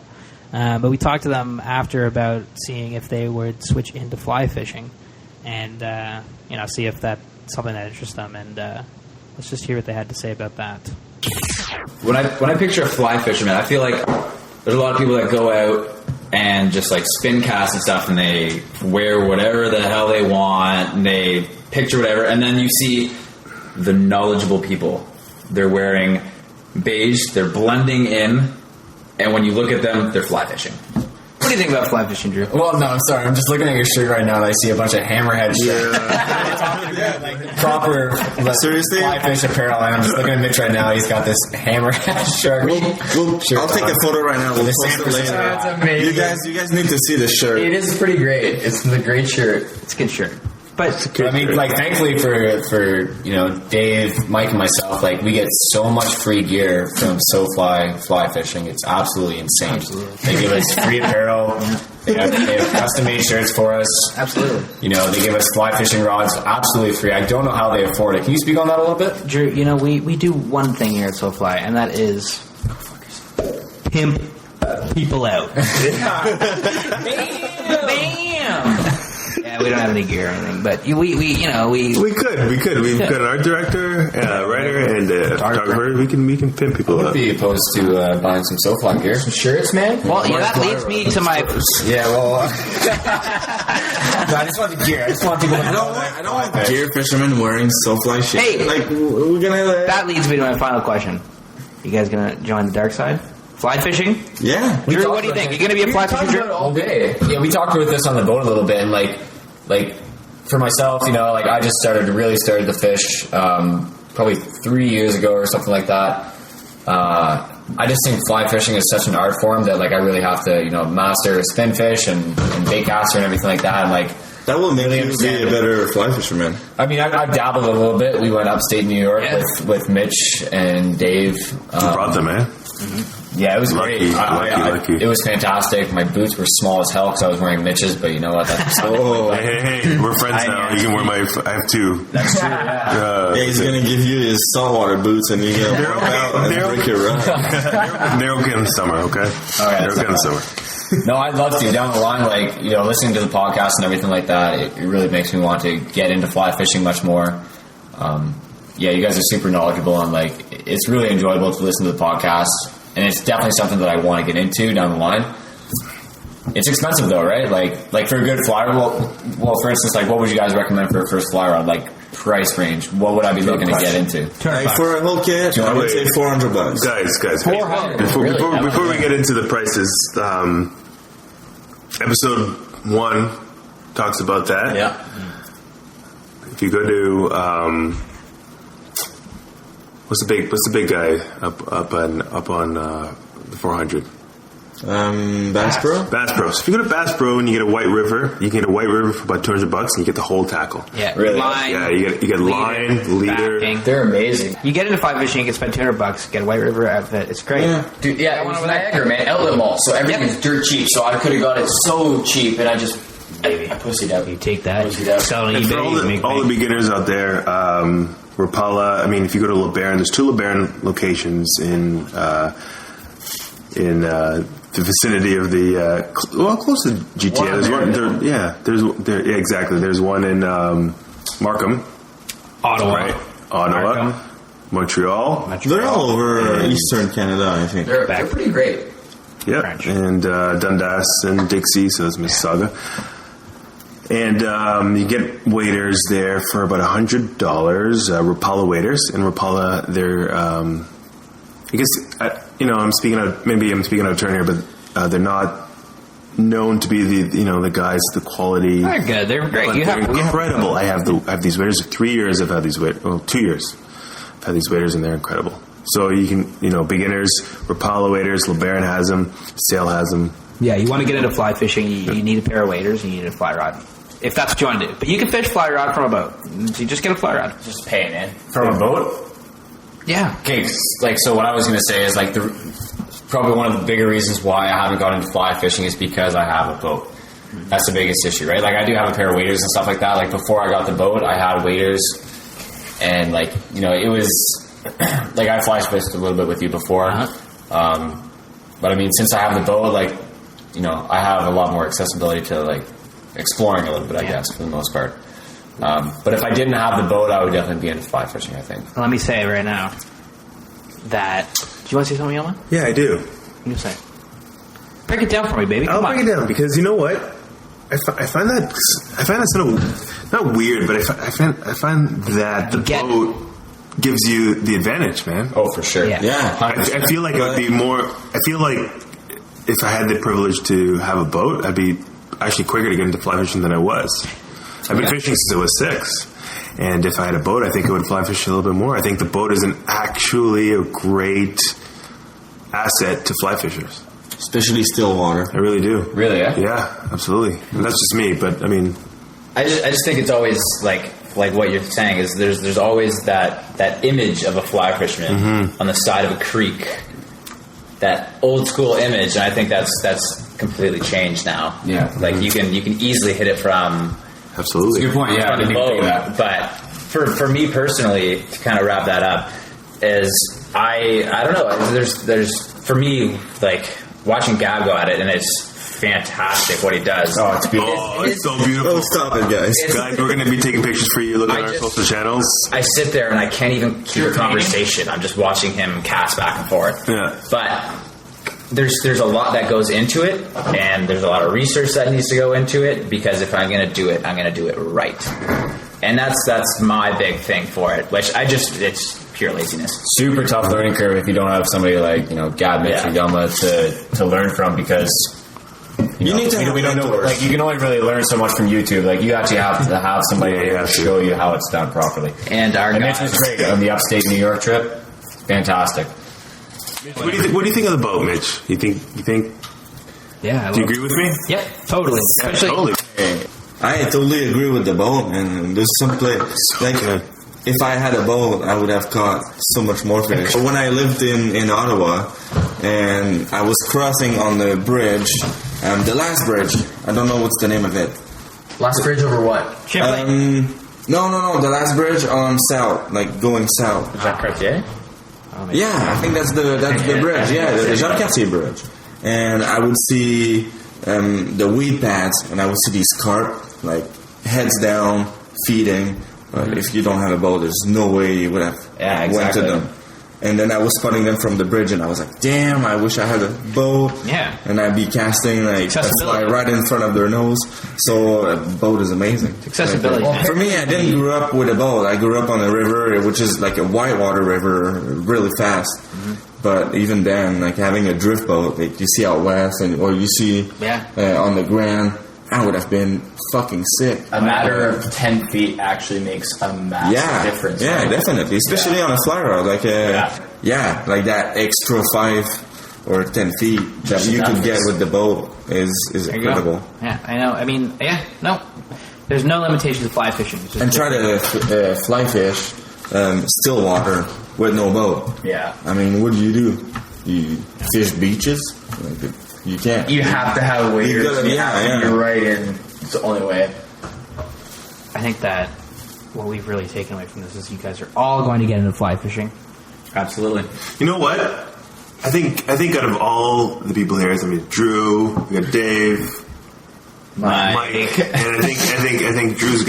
S3: But we talked to them after about seeing if they would switch into fly fishing, and see if that's something that interests them. And let's just hear what they had to say about that.
S9: When I picture a fly fisherman, I feel like there's a lot of people that go out and just like spin cast and stuff, and they wear whatever the hell they want, and they picture whatever, and then you see the knowledgeable people. They're wearing beige, they're blending in, and when you look at them, they're fly fishing.
S5: What do you think about fly fishing, Drew?
S2: Well, no, I'm sorry. I'm just looking at your shirt right now and I see a bunch of hammerhead shit. Like proper
S6: Seriously?
S2: fly fish apparel. And I'm just looking at Mitch right now. He's got this hammerhead shirt.
S6: I'll take a photo right now. We'll
S2: The
S6: post it
S2: San
S6: later.
S2: That's amazing.
S6: You guys need to see the shirt.
S2: It is pretty great. It's a great shirt.
S5: It's a good shirt. But
S2: I mean, like, thankfully for Dave, Mike, and myself, like, we get so much free gear from SoFly fly fishing. It's absolutely insane.
S5: Absolutely.
S2: They give us free apparel. They have custom made shirts for us.
S5: absolutely.
S2: They give us fly fishing rods absolutely free. I don't know how they afford it. Can you speak on that a little bit?
S5: Drew, we do one thing here at SoFly, and that is pimp people out. Bam! Yeah, we don't have any gear or anything, but we
S7: We could. We've got an art director, writer, and photographer. We can pimp people
S2: I'd
S7: up.
S2: be opposed to buying some SoFly gear. Some shirts, man.
S5: Well, that leads me to my.
S2: Yeah, well, I just want the gear. I just want people to know.
S6: I don't want gear fishermen wearing SoFly shit.
S5: Hey!
S6: Like, we're gonna.
S5: That leads me to my final question. You guys gonna join the dark side? Fly fishing?
S6: Yeah.
S5: Drew, what do you think? You gonna be a fly
S2: talked
S5: fisher,
S2: about it
S5: Drew?
S2: all day. Yeah, we talked about this on the boat a little bit, and like for myself, I just started to fish probably 3 years ago or something like that. I just think fly fishing is such an art form that I really have to master spin fish and bait caster and everything like that. And
S6: That will make you be
S2: understand
S6: a
S2: it.
S6: better fly fisherman.
S2: I mean, I've dabbled a little bit. We went upstate New York with Mitch and Dave.
S7: You brought them, man.
S2: Yeah, it was great.
S7: Lucky.
S2: It was fantastic. My boots were small as hell because I was wearing Mitch's, but you know what? That's
S7: Hey, we're friends now. You can wear I have two.
S2: That's true. Yeah.
S6: Yeah, he's gonna give you his saltwater boots, and you're gonna pop out and break your run.
S7: They're okay in the summer, okay?
S2: right.
S7: They're okay in the summer.
S2: No, I'd love to. Down the line, listening to the podcast and everything like that, it really makes me want to get into fly fishing much more. You guys are super knowledgeable, and it's really enjoyable to listen to the podcast. And it's definitely something that I want to get into down the line. It's expensive though, right? Like for a good fly rod. Well, for instance, what would you guys recommend for a first fly rod? Price range. What would I be looking to get into?
S6: Like for a whole kit, I would say $400.
S7: Guys.
S2: 400.
S7: Before we get into the prices, episode 1 talks about that.
S2: Yeah.
S7: If you go to what's the big guy up on the 400?
S6: Bass Pro?
S7: Bass Pro. So if you go to Bass Pro and you get a White River, you can get a White River for about $200 and you get the whole tackle.
S3: Yeah,
S2: Really?
S3: line.
S7: Yeah, you get line, leader.
S3: backing.
S2: They're amazing.
S3: You get into fly fishing, you can spend $200, get a White River outfit. It's great.
S6: Yeah.
S8: Dude, yeah, it was Niagara, man. Outlet mall. So everything's dirt cheap. So I could have got it so cheap, and I pussied out.
S3: You take that,
S8: Pussied
S3: you
S8: out.
S3: sell it on
S7: And for
S3: eBay, you make
S7: all the
S3: money.
S7: beginners out there, Rapala, I mean, if you go to LeBaron, there's 2 LeBaron locations in the vicinity of the, close to GTA.
S8: One
S7: There's one,
S8: there,
S7: yeah, exactly. There's one in Markham,
S3: Ottawa.
S7: right? Ottawa,
S3: Markham.
S7: Montreal.
S6: They're all over Eastern Canada, I think.
S8: They're pretty great.
S7: Yep,
S3: French.
S7: and Dundas and Dixie, so it's Mississauga. And you get waders there for about $100, Rapala waders. And Rapala, they're, I guess, I'm speaking out of turn here, but they're not known to be the guys, the quality.
S3: They're good. They're great.
S7: But they're incredible. I have these waders. 3 years I've had these waders. Well, 2 years I've had these waders, and they're incredible. So you can, beginners, Rapala waders, LeBaron has them, Sail has them.
S3: Yeah, you want to get into fly fishing, you need a pair of waders, and you need a fly rod. If that's what you want to do. But you can fish fly rod from a boat. So you just get a fly rod.
S2: Just pay, man. From a boat?
S3: Yeah.
S2: Okay, so what I was going to say is, probably one of the bigger reasons why I haven't gone into fly fishing is because I have a boat. That's the biggest issue, right? Like, I do have a pair of waders and stuff like that. Like, before I got the boat, I had waders, and, it was... like, I fly fished a little bit with you before.
S3: Uh-huh.
S2: But, I mean, since I have the boat, I have a lot more accessibility to, exploring a little bit, I guess, for the most part. But if I didn't have the boat, I would definitely be into fly fishing, I think.
S3: Let me say right now that... Do you want to say something, Yelma?
S7: Yeah, I do.
S3: You say. Break it down for me, baby.
S7: I'll break it down because you know what? I find that sort of not weird, but I find that the boat gives you the advantage, man.
S2: Oh, for sure.
S6: Yeah.
S7: I feel like it would be more. I feel like if I had the privilege to have a boat, I'd be actually quicker to get into fly fishing than I was. I've been fishing since I was 6, and if I had a boat, I think I would fly fish a little bit more. I think the boat is actually a great asset to fly fishers.
S6: Especially still water.
S7: I really do.
S2: Really, yeah?
S7: Yeah, absolutely. And that's just me, but I mean...
S9: I just think it's always like what you're saying is there's always that image of a fly fisherman on the side of a creek, that old school image, and I think that's completely changed now.
S2: Yeah.
S9: Like you can easily hit it from
S7: Absolutely.
S2: Good point, yeah. I didn't even think of that.
S9: But for me personally, to kind of wrap that up, is I don't know. There's for me, like watching Gab go at it, and it's fantastic what he does.
S2: Oh, it's beautiful.
S7: It's so beautiful.
S6: Oh, stop it, guys.
S7: Guys, we're going to be taking pictures for you. Look at our social channels.
S9: I sit there and I can't even keep a conversation. I'm just watching him cast back and forth.
S7: Yeah.
S9: But there's a lot that goes into it, and there's a lot of research that needs to go into it, because if I'm going to do it, I'm going to do it right. And that's my big thing for it, which it's pure laziness.
S2: Super tough learning curve if you don't have somebody like, Gab, Mitch, or Yelma to learn from, because
S6: You need to have
S2: we don't know.
S6: mentors.
S2: Like, you can only really learn so much from YouTube. Like, you actually have to have somebody to show you how it's done properly.
S9: And our
S2: Mitch was great on the upstate New York trip. Fantastic.
S7: What do you think of the boat, Mitch? You think?
S3: Yeah.
S7: Do you agree with me?
S3: Yeah, totally.
S7: Yeah,
S3: Especially-
S7: totally.
S6: I totally agree with the boat, and there's some place like if I had a boat, I would have caught so much more fish. When I lived in Ottawa, and I was crossing on the bridge, the last bridge. I don't know what's the name of it.
S8: Last bridge over what?
S6: No, the last bridge on south, like going south.
S9: Jacques Cartier?
S6: Yeah, I think that's the bridge. Yeah, the Jacques Cartier bridge. And I would see the weed pads, and I would see these carp like heads down feeding. But if you don't have a boat, there's no way you would have went to them. And then I was spotting them from the bridge, and I was like, "Damn! I wish I had a boat."
S3: Yeah.
S6: And I'd be casting like a fly right in front of their nose. So a boat is amazing.
S3: Accessibility.
S6: Like, for me, I didn't grow up with a boat. I grew up on a river, which is like a whitewater river, really fast. But even then, like having a drift boat, like you see out west, or you see on the Grand, I would have been fucking sick.
S8: A matter of 10 feet actually makes a massive difference.
S6: Yeah,
S8: right?
S6: definitely. Especially on a fly rod. Like, like that extra 5 or 10 feet that you could get with the boat is
S5: There you
S6: incredible.
S5: go. Yeah, I know. I mean, no. There's no limitations to fly fishing. It's just
S6: And try to fly fish still water with no boat.
S8: Yeah.
S6: I mean, what do? You fish beaches? Like, you can't.
S8: You have to have waders. You're right, and it's the only way.
S5: I think that what we've really taken away from this is you guys are all going to get into fly fishing.
S9: Absolutely.
S7: You know what? I think out of all the people here, I mean, Drew, we got Dave, Mike, and I think Drew's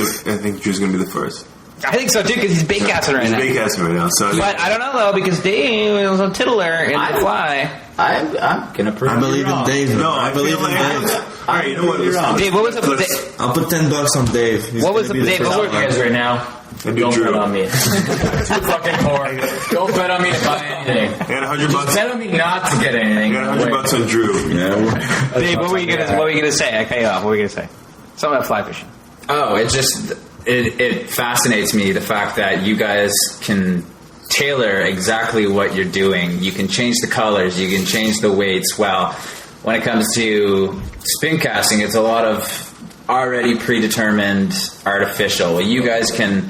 S7: gonna be the first.
S5: I think so too, because he's bait casting right
S7: He's
S5: now.
S7: bait casting right now. So
S5: But I don't know though, because Dave was on Tiddler in the fly.
S9: I'm gonna prove
S6: I believe in Dave.
S7: no,
S6: I believe in Dave.
S7: All right, you know what?
S5: Dave, what was it?
S6: I'll put $10 on Dave. He's
S5: What was
S6: gonna
S5: the
S6: be
S5: Dave?
S6: first
S5: What
S8: You
S6: one.
S8: guys right now.
S7: That'd be
S8: Don't
S7: Drew.
S8: bet on me. Too fucking poor. Don't bet on me to buy anything.
S7: I got $100 bucks.
S8: Bet on me not to get anything.
S7: I got $100 bucks on Drew.
S6: Yeah.
S5: Dave, what were you gonna say? I cut you off. What were you gonna say? Something about fly fishing.
S9: Oh, it fascinates me, the fact that you guys can tailor exactly what you're doing. You can change the colors, you can change the weights. Well, when it comes to spin casting, it's a lot of already predetermined artificial. Well, you guys can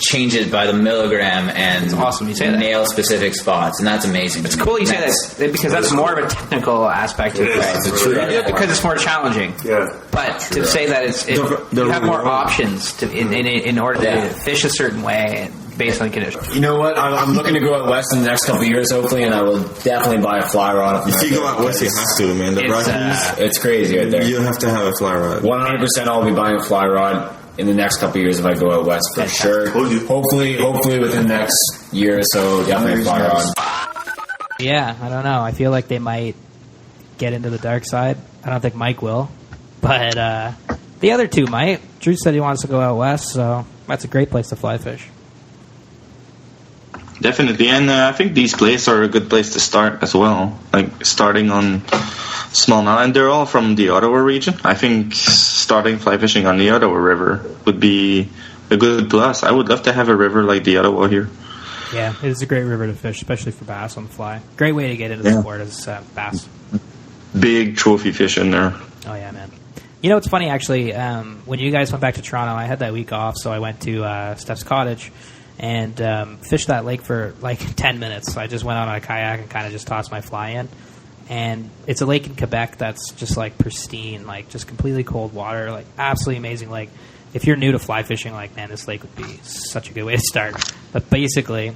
S9: change it by the milligram and
S5: awesome you say that.
S9: nail specific spots, and that's amazing.
S5: It's cool you say that because that's more of a technical aspect of it.
S7: It's
S5: You do it because it's more challenging.
S7: Yeah.
S5: But to say that you have more options in order to fish a certain way based on conditions.
S2: You know what? I'm looking to go out west in the next couple of years, hopefully, and I will definitely buy a fly rod.
S6: If you go out west, you have to, man. The Rockies,
S2: It's crazy out there.
S6: you have to have a fly rod.
S2: 100% I'll be buying a fly rod in the next couple of years if I go out west for sure. Hopefully within the next year or so, definitely a fly rod.
S3: Yeah, I don't know. I feel like they might get into the dark side. I don't think Mike will, but the other two might. Drew said he wants to go out west, so that's a great place to fly fish.
S4: Definitely, and I think these places are a good place to start as well. Like starting on Small Mountain, and they're all from the Ottawa region. I think starting fly fishing on the Ottawa River would be a good plus. I would love to have a river like the Ottawa here.
S3: Yeah, it is a great river to fish, especially for bass on the fly. Great way to get into the sport is bass.
S4: Big trophy fish in there.
S3: Oh, yeah, man. You know, it's funny, actually. When you guys went back to Toronto, I had that week off, so I went to Steph's cottage and fished that lake for like 10 minutes. So I just went out on a kayak and kind of just tossed my fly in. And it's a lake in Quebec that's just like pristine, like just completely cold water, like absolutely amazing lake. If you're new to fly fishing, like, man, this lake would be such a good way to start. But basically,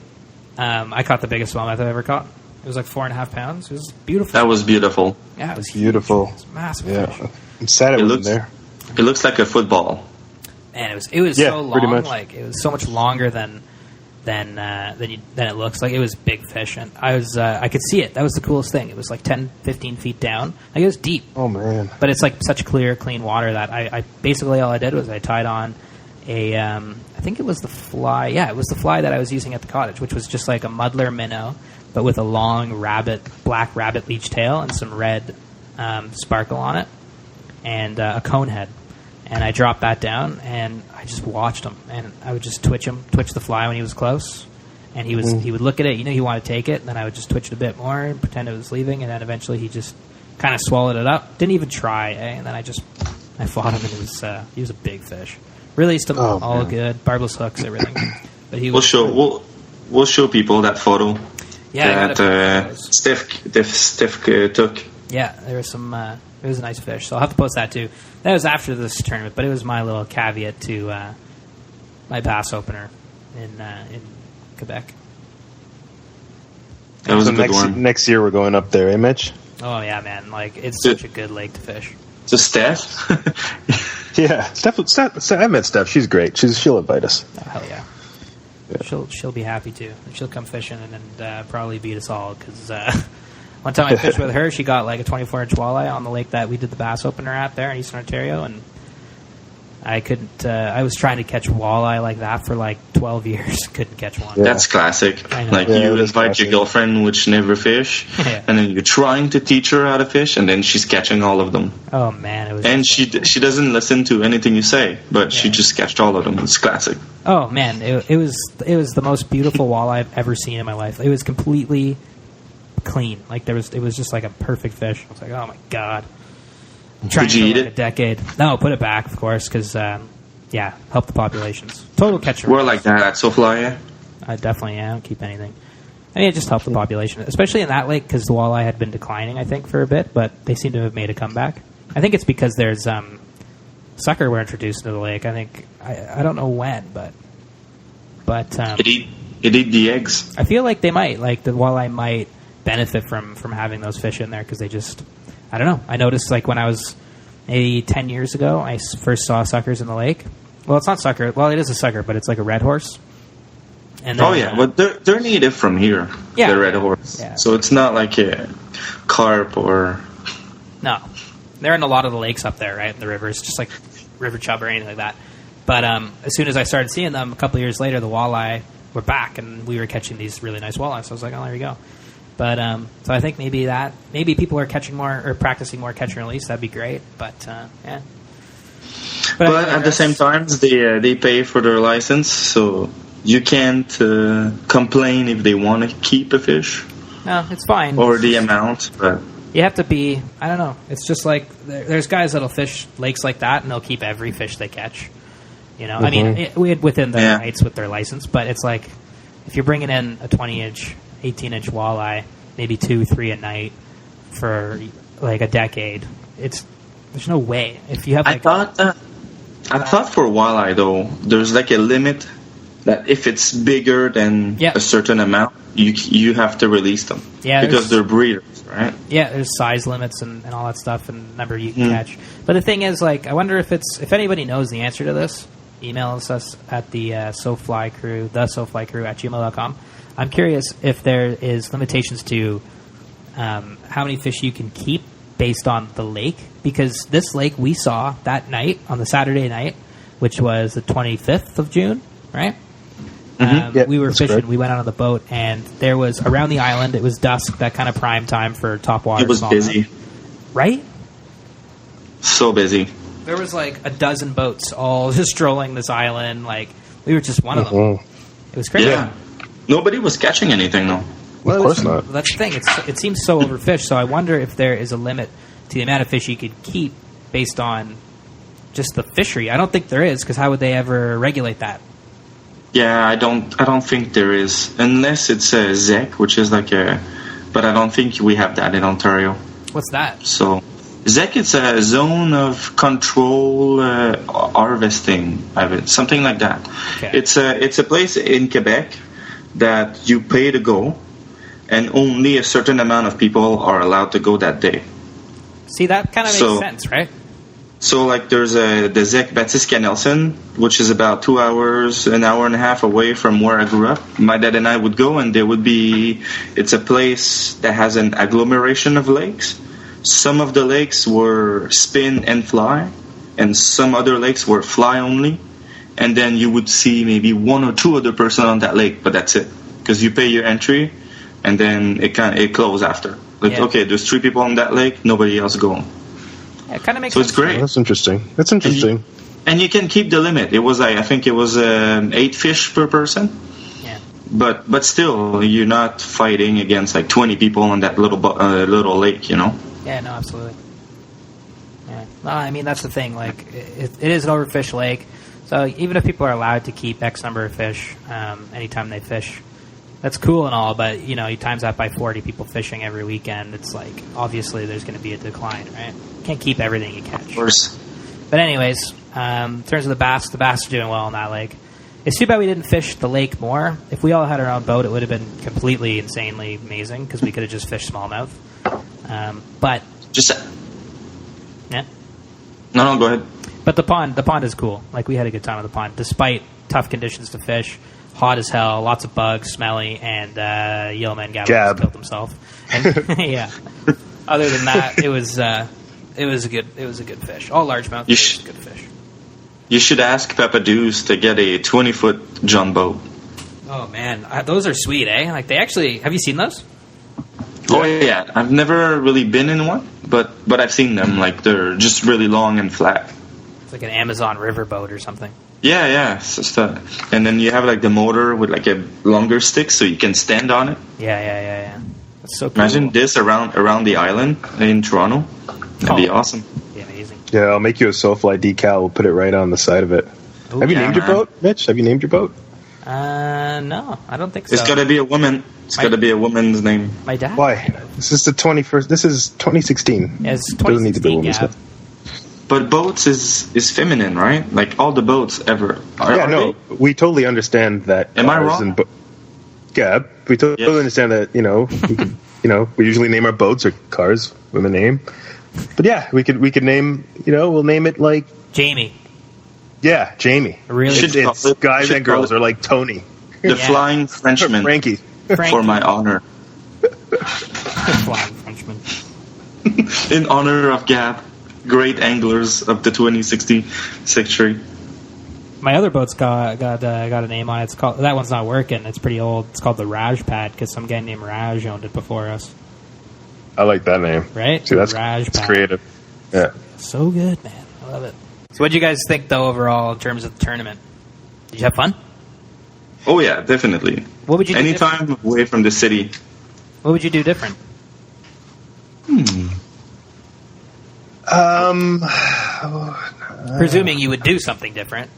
S3: I caught the biggest smallmouth I've ever caught. It was like 4.5 pounds. It was beautiful.
S4: That was beautiful.
S3: Yeah, it was huge.
S1: Beautiful.
S3: It was massive
S1: Yeah.
S3: fish.
S1: I'm sad it
S4: It
S1: wasn't
S4: looks
S1: there.
S4: It looks like a football.
S3: Man, it was
S1: Yeah,
S3: so
S1: pretty
S3: long.
S1: much.
S3: Like it was so much longer than it looks. Like it was big fish, and I could see it. That was the coolest thing. It was like 10, 15 feet down. Like it was deep,
S1: Oh, man.
S3: but it's like such clear, clean water that I basically all I did was I tied on a I think it was the fly. Yeah, it was the fly that I was using at the cottage, which was just like a muddler minnow, but with a long black rabbit leech tail and some red sparkle on it, and a cone head. And I dropped that down, and I just watched him, and I would just twitch the fly when he was close, and he would look at it, he wanted to take it, and then I would just twitch it a bit more and pretend it was leaving, and then eventually he just kind of swallowed it up, didn't even try, and then I fought him, and he was a big fish. Released him, all
S1: man.
S3: good, barbless hooks, everything. But he
S4: We'll
S3: was
S4: we'll show people that photo
S3: yeah, I got
S4: that
S3: a
S4: Steph took.
S3: Yeah, there was some. It was a nice fish, so I'll have to post that too. That was after this tournament, but it was my little caveat to my bass opener in Quebec.
S4: That was
S1: So
S4: a good one.
S1: next year we're going up there, eh, Mitch?
S3: Oh yeah, man! Like it's such a good lake to fish.
S4: So Steph,
S1: Yeah. I met Steph. She's great. She'll invite us.
S3: Oh, hell yeah! She'll be happy too. And she'll come fishing and probably beat us all because one time I fished with her, she got like a 24-inch walleye on the lake that we did the bass opener at there in Eastern Ontario, and I couldn't. I was trying to catch walleye like that for like 12 years. Couldn't catch one.
S4: that's classic.
S3: I know.
S4: Like
S1: Yeah,
S4: you
S1: it is
S4: invite
S1: classic.
S4: your girlfriend, which never fish,
S3: Yeah.
S4: and then you're trying to teach her how to fish, and then she's catching all of them.
S3: Oh man, it was.
S4: And she doesn't listen to anything you say, but she just catched all of them. It's classic.
S3: Oh man, it was the most beautiful walleye I've ever seen in my life. It was completely clean. Like it was just like a perfect fish. I was like, oh my god. I'm trying
S4: Did you
S3: for
S4: eat
S3: like
S4: it?
S3: a decade. No, put it back, of course, because help the populations. Total catch.
S4: We're like that at SoFly.
S3: I definitely don't keep anything. I mean, it just helped the population, especially in that lake because the walleye had been declining, I think, for a bit, but they seem to have made a comeback. I think it's because there's sucker were introduced into the lake. I think I don't know when, but
S4: It eat the eggs.
S3: I feel like they might, like the walleye might benefit from having those fish in there because they just, I don't know. I noticed like when I was maybe 10 years ago, I first saw suckers in the lake. Well, it's not sucker. Well, it is a sucker, but it's like a red horse. And then,
S4: Oh yeah, but they're native from here.
S3: Yeah.
S4: The red horse.
S3: Yeah.
S4: So it's not like a carp or.
S3: No, they're in a lot of the lakes up there, right? In the rivers, just like river chub or anything like that. But as soon as I started seeing them, a couple of years later, the walleye were back, and we were catching these really nice walleyes. So I was like, oh, there you go. But so I think maybe people are catching more or practicing more catch and release. That'd be great. But yeah.
S4: But at the same time, they pay for their license, so you can't complain if they want to keep a fish
S3: No, it's fine.
S4: or the amount. But
S3: You have to be, I don't know. It's just like, there's guys that'll fish lakes like that, and they'll keep every fish they catch. You know, I mean, within their rights with their license, but it's like, if you're bringing in a 20-inch, 18-inch walleye, maybe 2-3 a night for like a decade, there's no way. If you have like...
S4: I thought for walleye, though, there's like a limit that if it's bigger than a certain amount, you have to release them.
S3: Yeah,
S4: because they're breeders, right?
S3: Yeah, there's size limits and all that stuff and number you can catch. But the thing is, like, I wonder if anybody knows the answer to this, email us at the SoFly Crew, thesoflycrew@gmail.com. I'm curious if there is limitations to how many fish you can keep based on the lake, because this lake we saw that night, on the Saturday night, which was the 25th of June, right? We were fishing. Correct. We went out on the boat, and there was around the island. It was dusk, that kind of prime time for top water.
S4: It was busy,
S3: right?
S4: So busy.
S3: There was like a dozen boats all just strolling this island. Like we were just one of them. It was crazy.
S4: Yeah, nobody was catching anything though.
S1: Well, of course not.
S3: That's the thing. It seems so overfished. So I wonder if there is a limit to the amount of fish you could keep based on just the fishery. I don't think there is, because how would they ever regulate that?
S4: Yeah, I don't think there is, unless it's a ZEC, which is like but I don't think we have that in Ontario.
S3: What's that?
S4: So, ZEC is a zone of control harvesting, something like that.
S3: Okay.
S4: It's a place in Quebec that you pay to go, and only a certain amount of people are allowed to go that day.
S3: See, that kind of makes sense, right?
S4: So, like, there's the ZEC Baptiste Canelson, which is about 2 hours, an hour and a half away from where I grew up. My dad and I would go, and it's a place that has an agglomeration of lakes. Some of the lakes were spin and fly, and some other lakes were fly only. And then you would see maybe one or two other person on that lake, but that's it. Because you pay your entry, and then it closes after. Like, okay, there's 3 people on that lake, nobody else going.
S3: Yeah, it kind of makes
S4: sense.
S3: sense.
S4: It's great.
S1: That's interesting. That's interesting.
S4: And you can keep the limit. It was, I think it was 8 fish per person.
S3: Yeah.
S4: But still, you're not fighting against like 20 people on that little lake, you know?
S3: Yeah, no, absolutely. Yeah. Well, I mean, that's the thing. Like, it is an overfished lake. So even if people are allowed to keep X number of fish anytime they fish, that's cool and all, but, you know, you times that by 40 people fishing every weekend, it's like, obviously there's going to be a decline, right? You can't keep everything you catch.
S4: Of course.
S3: But anyways, in terms of the bass are doing well in that lake. It's too bad we didn't fish the lake more. If we all had our own boat, it would have been completely, insanely amazing, because we could have just fished smallmouth. But... Yeah?
S4: No, go ahead.
S3: But the pond is cool. Like, we had a good time at the pond, despite tough conditions to fish. Hot as hell, lots of bugs, smelly, and Yeoman Gab killed himself. And, yeah. Other than that, it was a good fish. All largemouth, good fish.
S4: You should ask Papa Deuce to get a 20-foot John boat.
S3: Oh man, those are sweet, eh? Like, they actually, have you seen those?
S4: Oh yeah, I've never really been in one, but I've seen them. Like, they're just really long and flat.
S3: It's like an Amazon river boat or something.
S4: Yeah. And then you have like the motor with like a longer stick, so you can stand on it.
S3: Yeah. That's so cool.
S4: Imagine this around the island in Toronto. That'd be awesome.
S3: Yeah, amazing.
S1: Yeah, I'll make you a SoFly decal. We'll put it right on the side of it.
S3: Ooh,
S1: Have you
S4: yeah,
S1: named your
S4: man.
S1: boat, Mitch? Have you named your boat?
S3: No, I don't think so.
S4: It's got to be a woman. It's got to be a woman's name.
S3: My dad.
S1: Why? This is the 21st. This is 2016.
S3: Yeah, it's
S1: Doesn't need to be a
S3: 2016,
S1: woman's
S3: yeah.
S1: name.
S4: But boats is feminine, right? Like all the boats ever.
S1: Yeah, no, we totally understand that.
S4: Am I
S1: cars
S4: wrong?
S1: and yeah, we totally
S4: Yes.
S1: understand that. We could, we usually name our boats or cars with a name. But yeah, we could name. We'll name it like
S3: Jamie.
S1: yeah, Jamie.
S3: Really?
S1: It's guys and girls are like Tony,
S4: The
S3: Yeah.
S4: Flying Frenchman.
S1: Frankie.
S4: For my honor.
S3: Flying Frenchman.
S4: In honor of Gab, great anglers of the 2060 century.
S3: My other boat's got a name on it. It's called, that one's not working. It's pretty old. It's called the Raj Pad because some guy named Raj owned it before us.
S1: I like that name.
S3: Right?
S1: See, that's
S3: Raj Pad.
S1: creative. Yeah.
S3: So good, man. I love it. So, what do you guys think, though, overall, in terms of the tournament? Did you have fun?
S4: Oh yeah, definitely.
S3: What would you do
S4: Anytime away from the city.
S3: What would you do different? Presuming you would do something different.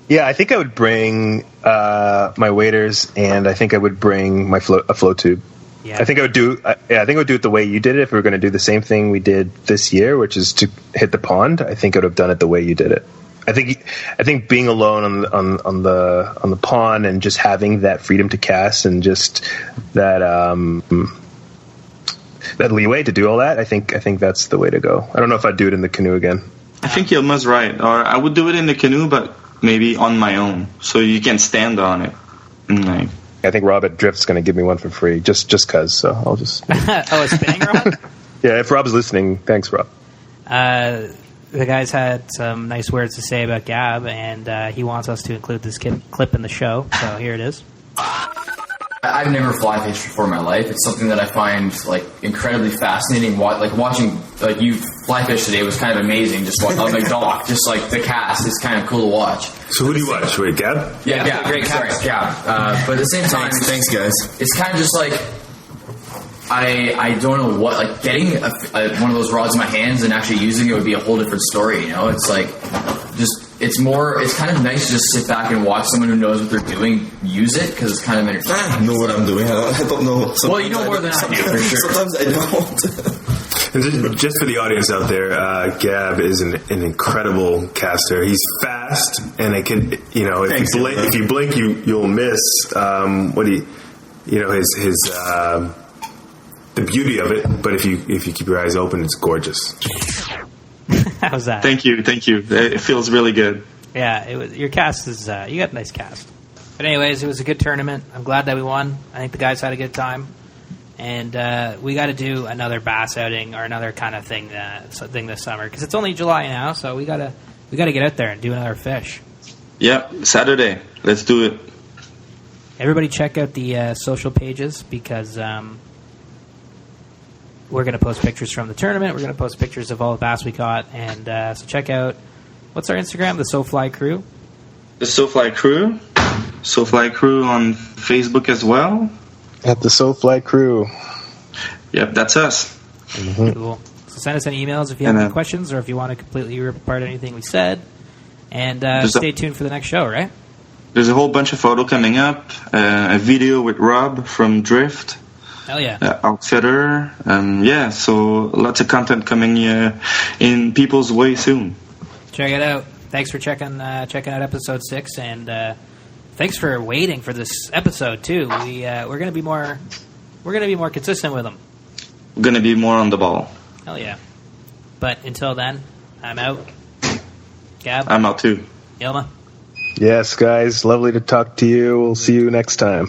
S1: Yeah, I think I would bring my waders, and I think I would bring a flow tube.
S3: Yeah.
S1: I think I would do. I think I would do it the way you did it. If we were going to do the same thing we did this year, which is to hit the pond, I think I would have done it the way you did it. I think being alone on the pond and just having that freedom to cast and just that that leeway to do all that. I think that's the way to go. I don't know if I'd do it in the canoe again.
S4: I think Yilma's right. Or I would do it in the canoe, but maybe on my own, so you can stand on it. And like,
S1: I think Rob at Drift's going to give me one for free, just cause. So I'll just.
S3: Oh, a spinning rod?
S1: Yeah, if Rob's listening, thanks, Rob.
S3: The guys had some nice words to say about Gab, and he wants us to include this clip in the show. So here it is.
S8: I've never fly fished before in my life. It's something that I find like incredibly fascinating. Watching like you fly fish today was kind of amazing. Just on the dock, just like the cast is kind of cool to watch.
S7: So who do you watch? Wait, Gab?
S8: Yeah, Gab, great cast. But at the same time,
S6: Thanks, guys.
S8: it's kind of just like I don't know what, like getting one of those rods in my hands and actually using it would be a whole different story. It's like it's kind of nice to just sit back and watch someone who knows what they're doing use it because it's kind of entertaining.
S6: I know what I'm doing. I don't know.
S8: Well, you know more than I do, for sure.
S6: Sometimes I don't.
S7: And just for the audience out there, Gab is an incredible caster. He's fast, and it can, if you blink, you'll miss his the beauty of it. But if you keep your eyes open, it's gorgeous.
S3: How's that?
S4: thank you. It feels really good.
S3: Yeah, your cast is you got a nice cast. But anyways, it was a good tournament. I'm glad that we won. I think the guys had a good time, and we got to do another bass outing or another kind of thing this summer because it's only July now, so we gotta get out there and do another fish.
S4: Yeah, Saturday. Let's do it.
S3: Everybody, check out the social pages because we're going to post pictures from the tournament. We're going to post pictures of all the bass we caught, and so check out what's our Instagram, the SoFly Crew.
S4: The SoFly Crew on Facebook as well.
S1: At the SoFly Crew.
S4: Yep, that's us.
S3: Cool. So send us any emails if you have any questions or if you want to completely rip apart anything we said. And stay tuned for the next show, right?
S4: There's a whole bunch of photo coming up. A video with Rob from Drift.
S3: Hell yeah.
S4: Outfitter. So lots of content coming in people's way soon.
S3: Check it out. Thanks for checking out episode 6, and thanks for waiting for this episode too. We're gonna be more consistent with them.
S4: We're gonna be more on the ball.
S3: Hell yeah. But until then, I'm out. Gab.
S4: I'm out too.
S3: Yilma.
S1: Yes, guys. Lovely to talk to you. We'll see you next time.